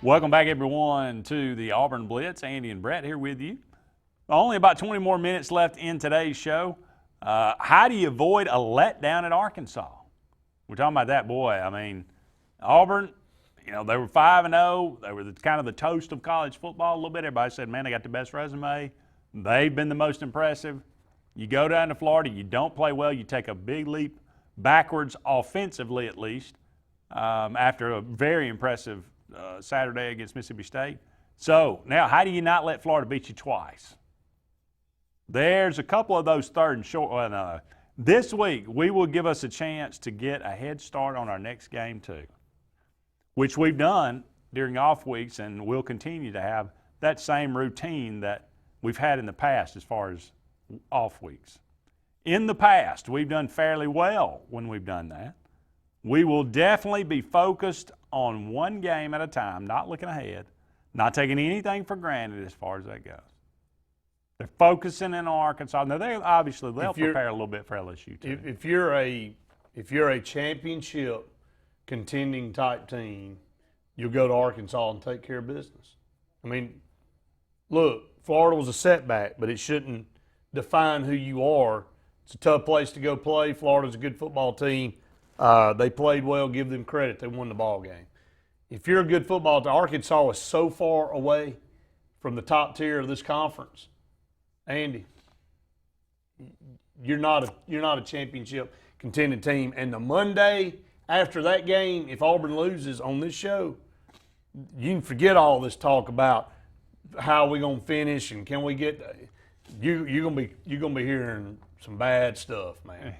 Speaker 2: Welcome back, everyone, to the Auburn Blitz. Andy and Brett here with you. Only about 20 more minutes left in today's show. How do you avoid a letdown at Arkansas? We're talking about that, boy. I mean, Auburn, they were 5-0. They were kind of the toast of college football a little bit. Everybody said, man, they got the best resume. They've been the most impressive. You go down to Florida, you don't play well, you take a big leap backwards offensively at least after a very impressive Saturday against Mississippi State. So now, how do you not let Florida beat you twice? There's a couple of those third and short. This week, we will give us a chance to get a head start on our next game too, which we've done during off weeks, and we'll continue to have that same routine that we've had in the past as far as off weeks. In the past, we've done fairly well when we've done that. We will definitely be focused on one game at a time, not looking ahead, not taking anything for granted as far as that goes. They're focusing in on Arkansas. Now, they'll prepare a little bit for LSU too.
Speaker 3: If you're a championship contending type team, you'll go to Arkansas and take care of business. I mean, look, Florida was a setback, but it shouldn't define who you are. It's a tough place to go play. Florida's a good football team. They played well. Give them credit. They won the ball game. If you're a good football team, Arkansas is so far away from the top tier of this conference. Andy, you're not a championship contending team. And the Monday after that game, if Auburn loses on this show, you can forget all this talk about how we gonna finish and can we get. You're gonna be hearing some bad stuff, man.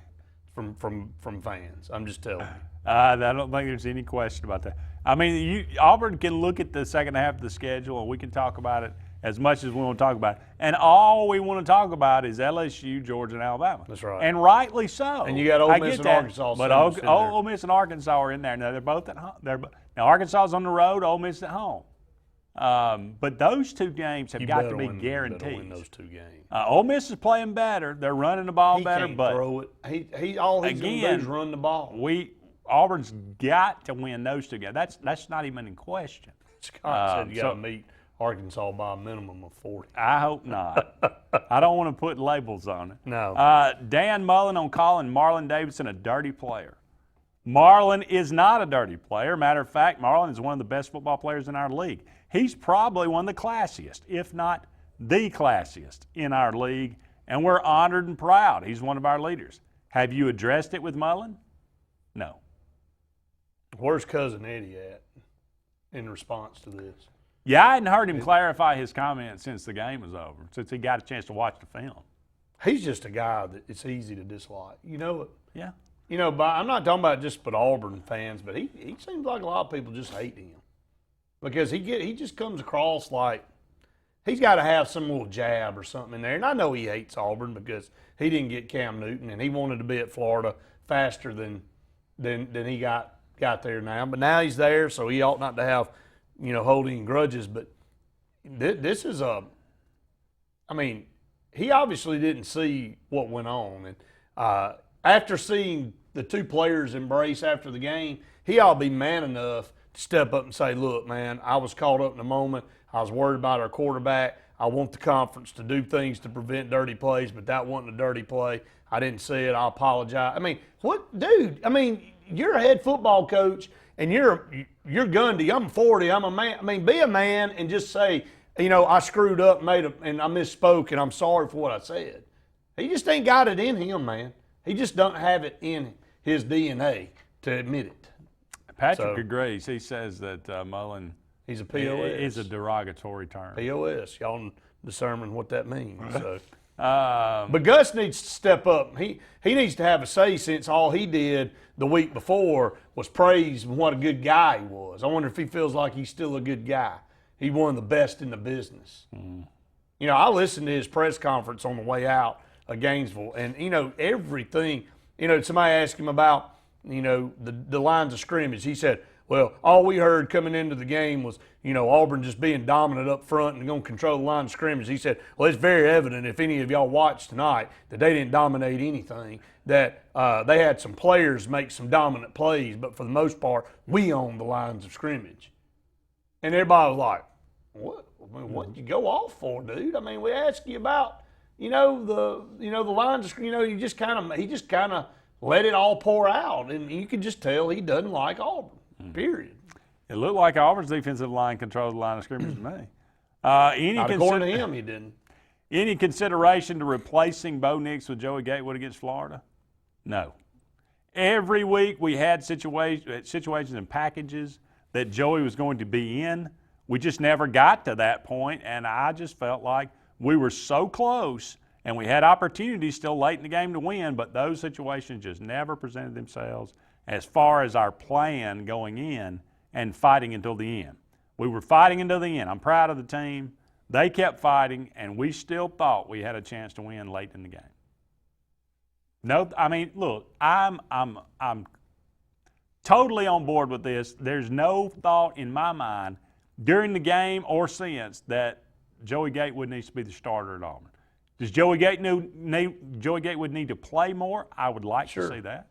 Speaker 3: From fans. I'm just telling you.
Speaker 2: I don't think there's any question about that. I mean, Auburn can look at the second half of the schedule, and we can talk about it as much as we want to talk about it. And all we want to talk about is LSU, Georgia, and Alabama.
Speaker 3: That's right.
Speaker 2: And rightly so.
Speaker 3: And you got Ole Miss and Arkansas.
Speaker 2: But Ole Miss and Arkansas are in there. Now, they're both at home. Now, Arkansas's on the road, Ole Miss at home. But those two games have got to be guaranteed.
Speaker 3: You better win those two games.
Speaker 2: Ole Miss is playing better. They're running the ball better.
Speaker 3: He can't
Speaker 2: but
Speaker 3: throw it. All he's going to do is run the ball.
Speaker 2: Auburn's got to win those two games. That's not even in question.
Speaker 3: Scott said you got to meet Arkansas by a minimum of 40.
Speaker 2: I hope not. I don't want to put labels on it.
Speaker 3: No.
Speaker 2: Dan Mullen on calling Marlon Davidson a dirty player. Marlon is not a dirty player. Matter of fact, Marlon is one of the best football players in our league. He's probably one of the classiest, if not the classiest in our league, and we're honored and proud. He's one of our leaders. Have you addressed it with Mullen? No.
Speaker 3: Where's Cousin Eddie at in response to this?
Speaker 2: Yeah, I hadn't heard him clarify his comments since the game was over, since he got a chance to watch the film.
Speaker 3: He's just a guy that it's easy to dislike. You know it.
Speaker 2: Yeah.
Speaker 3: But I'm not talking about just for Auburn fans, but he seems like a lot of people just hate him because he just comes across like he's got to have some little jab or something in there. And I know he hates Auburn because he didn't get Cam Newton and he wanted to be at Florida faster than he got there now. But now he's there, so he ought not to have holding grudges. But this is he obviously didn't see what went on, and after seeing the two players embrace after the game, he ought to be man enough to step up and say, look, man, I was caught up in the moment. I was worried about our quarterback. I want the conference to do things to prevent dirty plays, but that wasn't a dirty play. I didn't see it. I apologize. You're a head football coach, and you're Gundy. I'm 40. I'm a man. Be a man and just say, I screwed up, and I misspoke, and I'm sorry for what I said. He just ain't got it in him, man. He just doesn't have it in his DNA to admit it.
Speaker 2: Patrick agrees. He says that Mullen
Speaker 3: he's a POS.
Speaker 2: Is a derogatory term.
Speaker 3: POS. Y'all determine what that means. So. But Gus needs to step up. He needs to have a say, since all he did the week before was praise what a good guy he was. I wonder if he feels like he's still a good guy. He's one of the best in the business. I listened to his press conference on the way out of Gainesville, and everything. Somebody asked him about the lines of scrimmage. He said, well, all we heard coming into the game was, Auburn just being dominant up front and going to control the line of scrimmage. He said, well, it's very evident if any of y'all watched tonight that they didn't dominate anything, that they had some players make some dominant plays, but for the most part, we owned the lines of scrimmage. And everybody was like, what? I mean, what did you go off for, dude? I mean, we asked you about, the lines of scrimmage. He just kind of let it all pour out, and you could just tell he doesn't like Auburn. Period.
Speaker 2: It looked like Auburn's defensive line controlled the line of scrimmage to me.
Speaker 3: According to him, he didn't.
Speaker 2: Any consideration to replacing Bo Nix with Joey Gatewood against Florida? No. Every week we had situations and packages that Joey was going to be in. We just never got to that point, and I just felt like we were so close, and we had opportunities still late in the game to win, but those situations just never presented themselves as far as our plan going in and fighting until the end. We were fighting until the end. I'm proud of the team. They kept fighting, and we still thought we had a chance to win late in the game. No, I mean, look, I'm totally on board with this. There's no thought in my mind during the game or since that Joey Gatewood needs to be the starter at Auburn. Does Joey Gatewood need to play more? I would like to see that.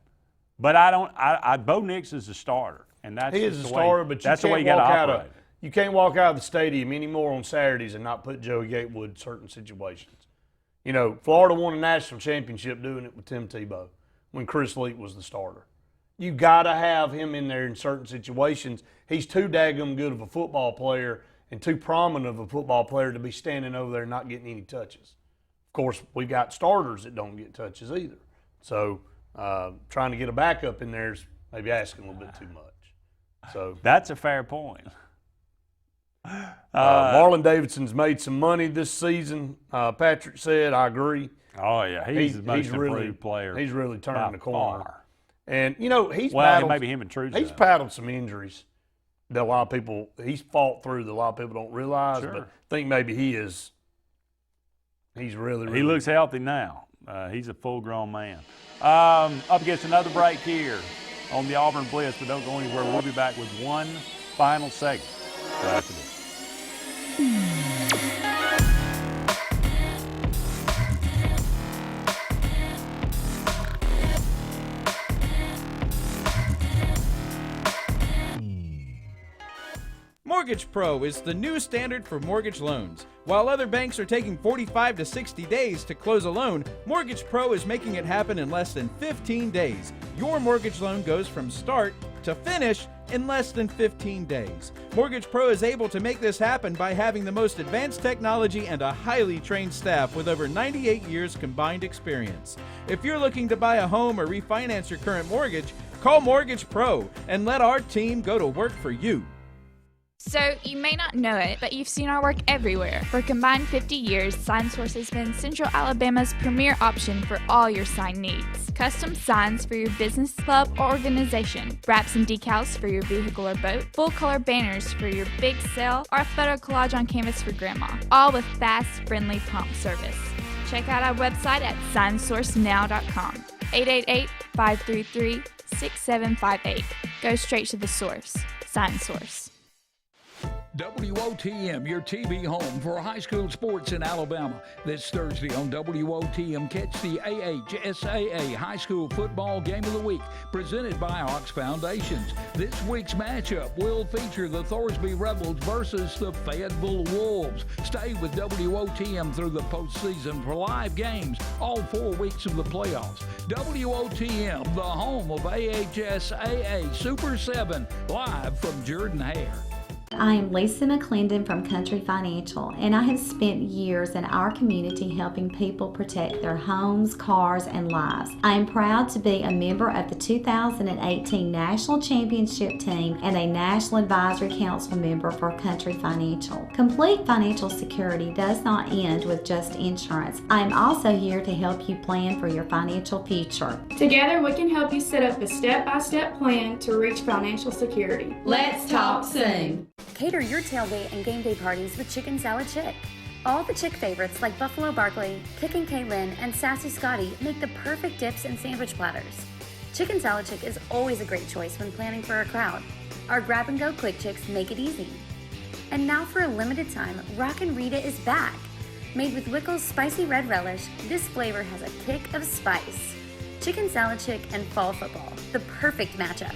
Speaker 2: But Bo Nix is a starter, and that's
Speaker 3: he is a starter. But that's the way you got to operate. You can't walk out of the stadium anymore on Saturdays and not put Joey Gatewood in certain situations. Florida won a national championship doing it with Tim Tebow when Chris Leak was the starter. You got to have him in there in certain situations. He's too daggum good of a football player and too prominent of a football player to be standing over there and not getting any touches. Of course, we got starters that don't get touches either. So trying to get a backup in there is maybe asking a little bit too much. So
Speaker 2: that's a fair point.
Speaker 3: Marlon Davidson's made some money this season. Patrick said, I agree.
Speaker 2: Oh yeah, he's the most improved player.
Speaker 3: He's really turning the corner.
Speaker 2: Far.
Speaker 3: And he's
Speaker 2: maybe him and Trudeau.
Speaker 3: He's battled some injuries that a lot of people he's fought through that a lot of people don't realize.
Speaker 2: Sure.
Speaker 3: But I think maybe he's really.
Speaker 2: He looks healthy now. He's a full-grown man. Up against another break here on the Auburn Blitz, but don't go anywhere. We'll be back with one final segment after this.
Speaker 16: Mortgage Pro is the new standard for mortgage loans. While other banks are taking 45 to 60 days to close a loan, Mortgage Pro is making it happen in less than 15 days. Your mortgage loan goes from start to finish in less than 15 days. Mortgage Pro is able to make this happen by having the most advanced technology and a highly trained staff with over 98 years combined experience. If you're looking to buy a home or refinance your current mortgage, call Mortgage Pro and let our team go to work for you.
Speaker 12: So, you may not know it, but you've seen our work everywhere. For a combined 50 years, SignSource has been Central Alabama's premier option for all your sign needs. Custom signs for your business, club, or organization. Wraps and decals for your vehicle or boat. Full-color banners for your big sale, or a photo collage on canvas for grandma. All with fast, friendly, prompt service. Check out our website at signsourcenow.com. 888-533-6758. Go straight to the source. SignSource.
Speaker 13: WOTM, your TV home for high school sports in Alabama. This Thursday on WOTM, catch the AHSAA High School Football Game of the Week, presented by Ox Foundations. This week's matchup will feature the Thorsby Rebels versus the Fayetteville Wolves. Stay with WOTM through the postseason for live games all 4 weeks of the playoffs. WOTM, the home of AHSAA Super 7, live from Jordan Hare.
Speaker 1: I am Lisa McClendon from Country Financial, and I have spent years in our community helping people protect their homes, cars, and lives. I am proud to be a member of the 2018 National Championship Team and a National Advisory Council member for Country Financial. Complete financial security does not end with just insurance. I am also here to help you plan for your financial future.
Speaker 5: Together, we can help you set up a step-by-step plan to reach financial security. Let's talk soon.
Speaker 14: Cater your tailgate and game day parties with Chicken Salad Chick. All the Chick favorites like Buffalo Barkley, Kickin' Kaylin, and Sassy Scotty make the perfect dips and sandwich platters. Chicken Salad Chick is always a great choice when planning for a crowd. Our grab-and-go quick chicks make it easy. And now for a limited time, Rockin' Rita is back. Made with Wickles spicy red relish, this flavor has a kick of spice. Chicken Salad Chick and fall football, the perfect matchup.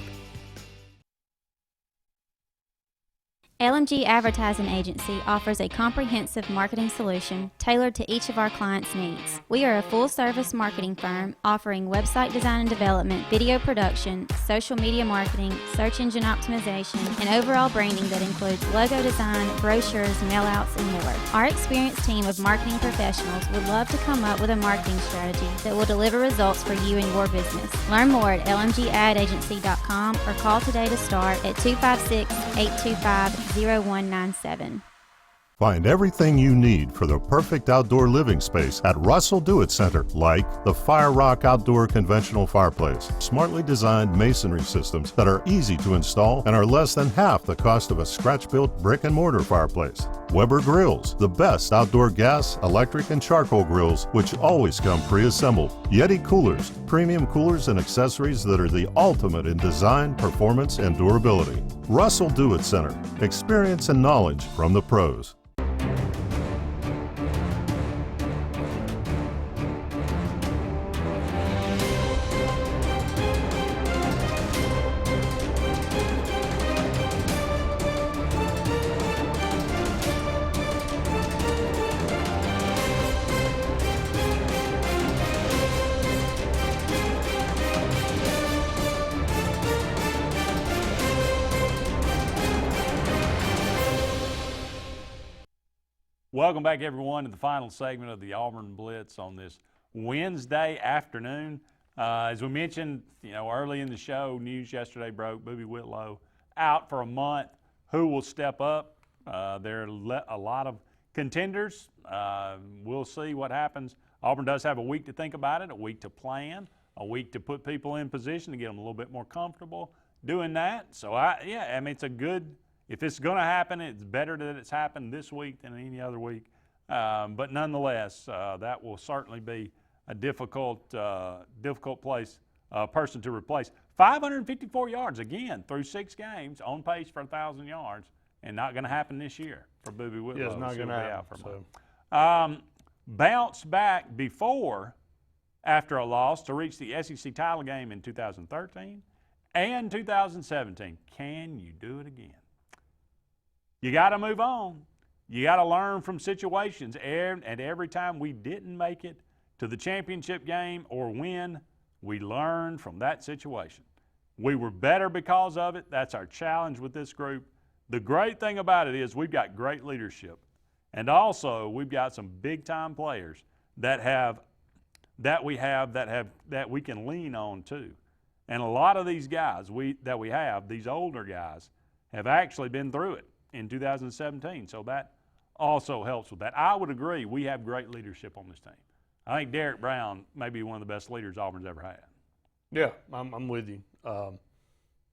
Speaker 15: LMG Advertising Agency offers a comprehensive marketing solution tailored to each of our clients' needs. We are a full-service marketing firm offering website design and development, video production, social media marketing, search engine optimization, and overall branding that includes logo design, brochures, mailouts, and more. Our experienced team of marketing professionals would love to come up with a marketing strategy that will deliver results for you and your business. Learn more at lmgadagency.com or call today to start at 256-825-0197.
Speaker 11: Find everything you need for the perfect outdoor living space at Russell Do-It Center, like the Fire Rock Outdoor Conventional Fireplace. Smartly designed masonry systems that are easy to install and are less than half the cost of a scratch-built brick and mortar fireplace. Weber Grills, the best outdoor gas, electric, and charcoal grills, which always come pre-assembled. Yeti Coolers, premium coolers and accessories that are the ultimate in design, performance, and durability. Russell Do-It Center, experience and knowledge from the pros.
Speaker 2: Welcome back, everyone, to the final segment of the Auburn Blitz on this Wednesday afternoon. As we mentioned, early in the show, news yesterday broke, Boobie Whitlow out for a month. Who will step up? There are a lot of contenders. We'll see what happens. Auburn does have a week to think about it, a week to plan, a week to put people in position to get them a little bit more comfortable doing that. So, it's a good. If it's going to happen, it's better that it's happened this week than any other week. But nonetheless, that will certainly be a difficult person to replace. 554 yards, again, through 6 games, on pace for 1,000 yards, and not going to happen this year for Boobie Whitlow.
Speaker 3: Yeah, it's not going to happen.
Speaker 2: Bounced back before, after a loss, to reach the SEC title game in 2013 and 2017. Can you do it again? You got to move on. You got to learn from situations. And every time we didn't make it to the championship game or win, we learned from that situation. We were better because of it. That's our challenge with this group. The great thing about it is we've got great leadership. And also we've got some big-time players that we can lean on too. And a lot of these guys these older guys, have actually been through it in 2017, so that also helps with that. I would agree we have great leadership on this team. I think Derek Brown may be one of the best leaders Auburn's ever had.
Speaker 3: Yeah, I'm with you.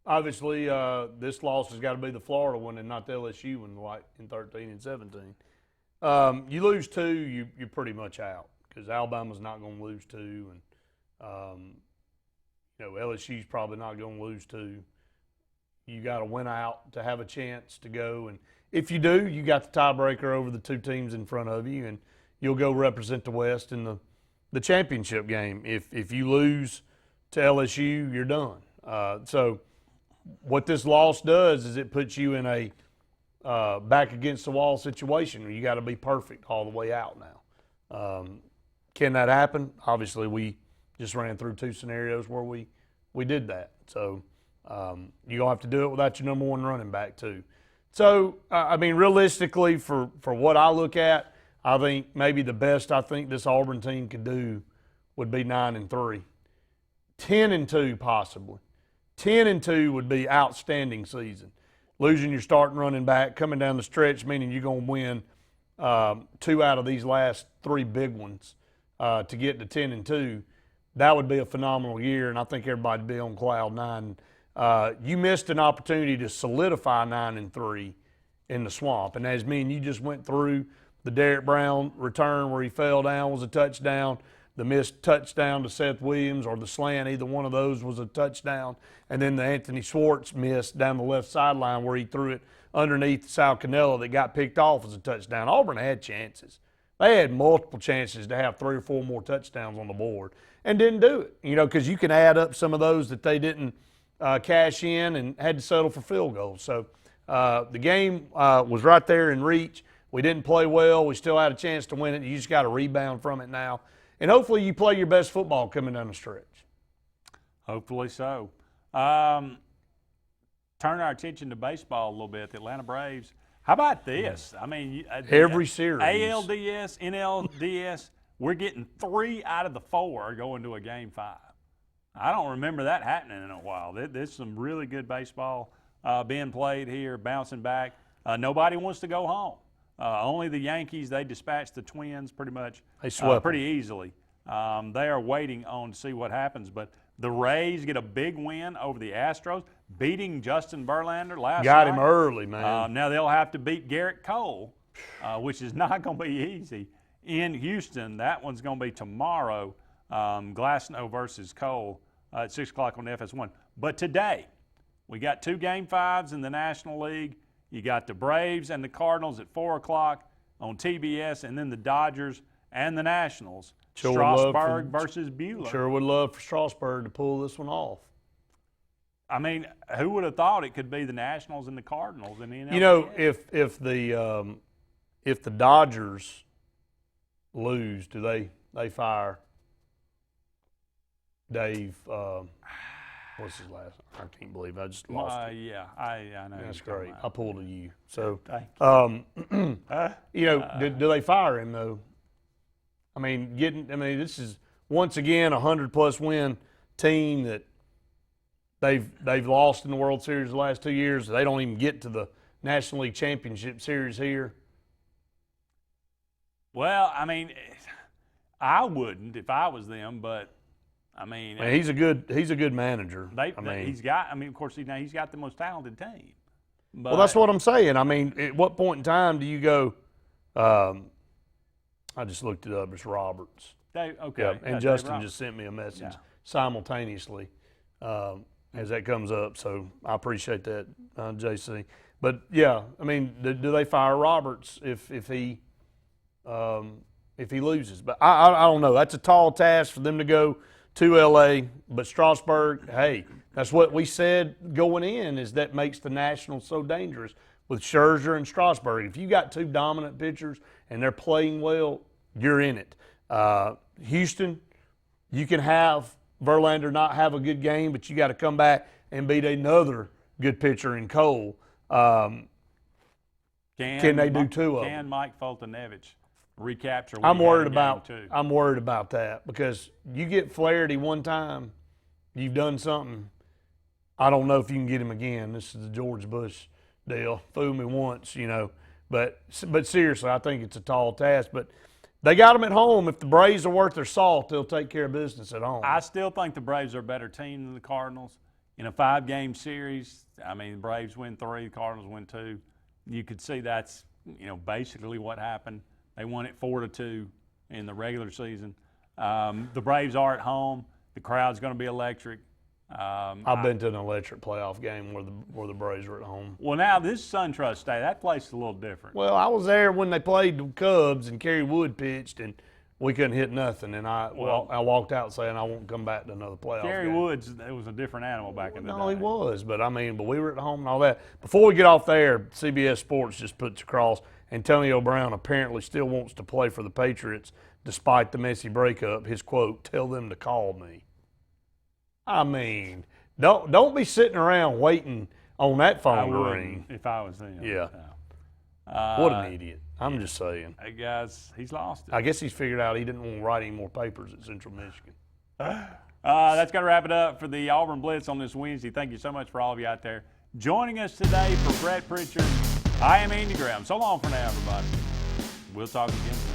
Speaker 3: Obviously, this loss has got to be the Florida one and not the LSU one like in 13 and 17. You lose 2, you're pretty much out because Alabama's not going to lose 2, and LSU's probably not going to lose 2. You got to win out to have a chance to go. And if you do, you got the tiebreaker over the 2 teams in front of you, and you'll go represent the West in the championship game. If you lose to LSU, you're done. So what this loss does is it puts you in a back against the wall situation where you got to be perfect all the way out now. Can that happen? Obviously, we just ran through 2 scenarios where we did that. So you're going to have to do it without your number 1 running back too. So, I mean, realistically, for what I look at, I think maybe the best I think this Auburn team could do would be 9-3. 10-2 possibly. 10-2 would be outstanding season. Losing your starting running back, coming down the stretch, meaning you're going to win 2 out of these last 3 big ones to get to 10-2. That would be a phenomenal year, and I think everybody'd be on cloud 9. You missed an opportunity to solidify 9-3 in the swamp, and as me and you just went through, the Derek Brown return where he fell down was a touchdown. The missed touchdown to Seth Williams or the slant, either one of those was a touchdown. And then the Anthony Sportz missed down the left sideline where he threw it underneath Sal Cannella that got picked off as a touchdown. Auburn had chances. They had multiple chances to have 3 or 4 more touchdowns on the board and didn't do it, because you can add up some of those that they didn't cash in and had to settle for field goals. So the game was right there in reach. We didn't play well. We still had a chance to win it. You just got to rebound from it now. And hopefully you play your best football coming down the stretch.
Speaker 2: Hopefully so. Turn our attention to baseball a little bit. The Atlanta Braves. How about this? I mean,
Speaker 3: every series.
Speaker 2: ALDS, NLDS, we're getting 3 out of the 4 going to a Game 5. I don't remember that happening in a while. There's some really good baseball being played here, bouncing back. Nobody wants to go home. Only the Yankees, they dispatched the Twins pretty much pretty easily. They are waiting on to see what happens. But the Rays get a big win over the Astros, beating Justin Verlander last night.
Speaker 3: Got him early, man.
Speaker 2: Now they'll have to beat Garrett Cole, which is not going to be easy. In Houston, that one's going to be tomorrow, Glasnow versus Cole at 6 o'clock on FS1. But today, we got 2 Game 5s in the National League. You got the Braves and the Cardinals at 4 o'clock on TBS, and then the Dodgers and the Nationals. Strasburg versus Buehler.
Speaker 3: Sure would love for Strasburg to pull this one off.
Speaker 2: I mean, who would have thought it could be the Nationals and the Cardinals in the NLCS?
Speaker 3: You know, if the Dodgers lose, do they fire Dave? What's his last name? I can't believe I just lost it.
Speaker 2: Yeah, I know.
Speaker 3: That's great. I pulled a U. So,
Speaker 2: you.
Speaker 3: Do they fire him though? I mean, this is once again a 100+ win team that they've lost in the World Series the last 2 years. They don't even get to the National League Championship Series here.
Speaker 2: Well, I mean, I wouldn't if I was them, but. I mean,
Speaker 3: he's a good manager.
Speaker 2: Of course, he's got the most talented team. But,
Speaker 3: well, that's what I'm saying. I mean, at what point in time do you go? I just looked it up. It's Roberts.
Speaker 2: Okay.
Speaker 3: Yeah, and Justin just sent me a message simultaneously as that comes up. So I appreciate that, JC. But yeah, I mean, do they fire Roberts if he loses? But I don't know. That's a tall task for them to go to L.A., but Strasburg, hey, that's what we said going in, is that makes the Nationals so dangerous with Scherzer and Strasburg. If you got 2 dominant pitchers and they're playing well, you're in it. Houston, you can have Verlander not have a good game, but you got to come back and beat another good pitcher in Cole. Can they do 2 of them?
Speaker 2: Can Mike Foltynewicz recapture?
Speaker 3: I'm worried about that because you get Flaherty one time, you've done something. I don't know if you can get him again. This is the George Bush deal. Fool me once, But seriously, I think it's a tall task. But they got them at home. If the Braves are worth their salt, they'll take care of business at home.
Speaker 2: I still think the Braves are a better team than the Cardinals. In a 5-game series, I mean, the Braves win 3, the Cardinals win 2. You could see that's, basically what happened. They won it 4-2 in the regular season. The Braves are at home. The crowd's going to be electric.
Speaker 3: I've been to an electric playoff game where the Braves were at home.
Speaker 2: Well, now this SunTrust Stadium, that place is a little different.
Speaker 3: Well, I was there when they played the Cubs and Kerry Wood pitched, and we couldn't hit nothing. And I walked out saying I won't come back to another playoff
Speaker 2: Kerry
Speaker 3: game.
Speaker 2: Woods, it was a different animal back in the day.
Speaker 3: No, he was, but we were at home and all that. Before we get off there, CBS Sports just puts across, Antonio Brown apparently still wants to play for the Patriots despite the messy breakup. His quote, "Tell them to call me." I mean, don't be sitting around waiting on that phone
Speaker 2: I
Speaker 3: to
Speaker 2: wouldn't
Speaker 3: ring.
Speaker 2: if I was him.
Speaker 3: Yeah.
Speaker 2: No.
Speaker 3: What an idiot. I'm just saying.
Speaker 2: Hey, guys, he's lost it.
Speaker 3: I guess he's figured out he didn't want to write any more papers at Central Michigan.
Speaker 2: That's going to wrap it up for the Auburn Blitz on this Wednesday. Thank you so much for all of you out there joining us today. For Brett Pritchard, I am Andy Graham. So long for now, everybody. We'll talk again soon.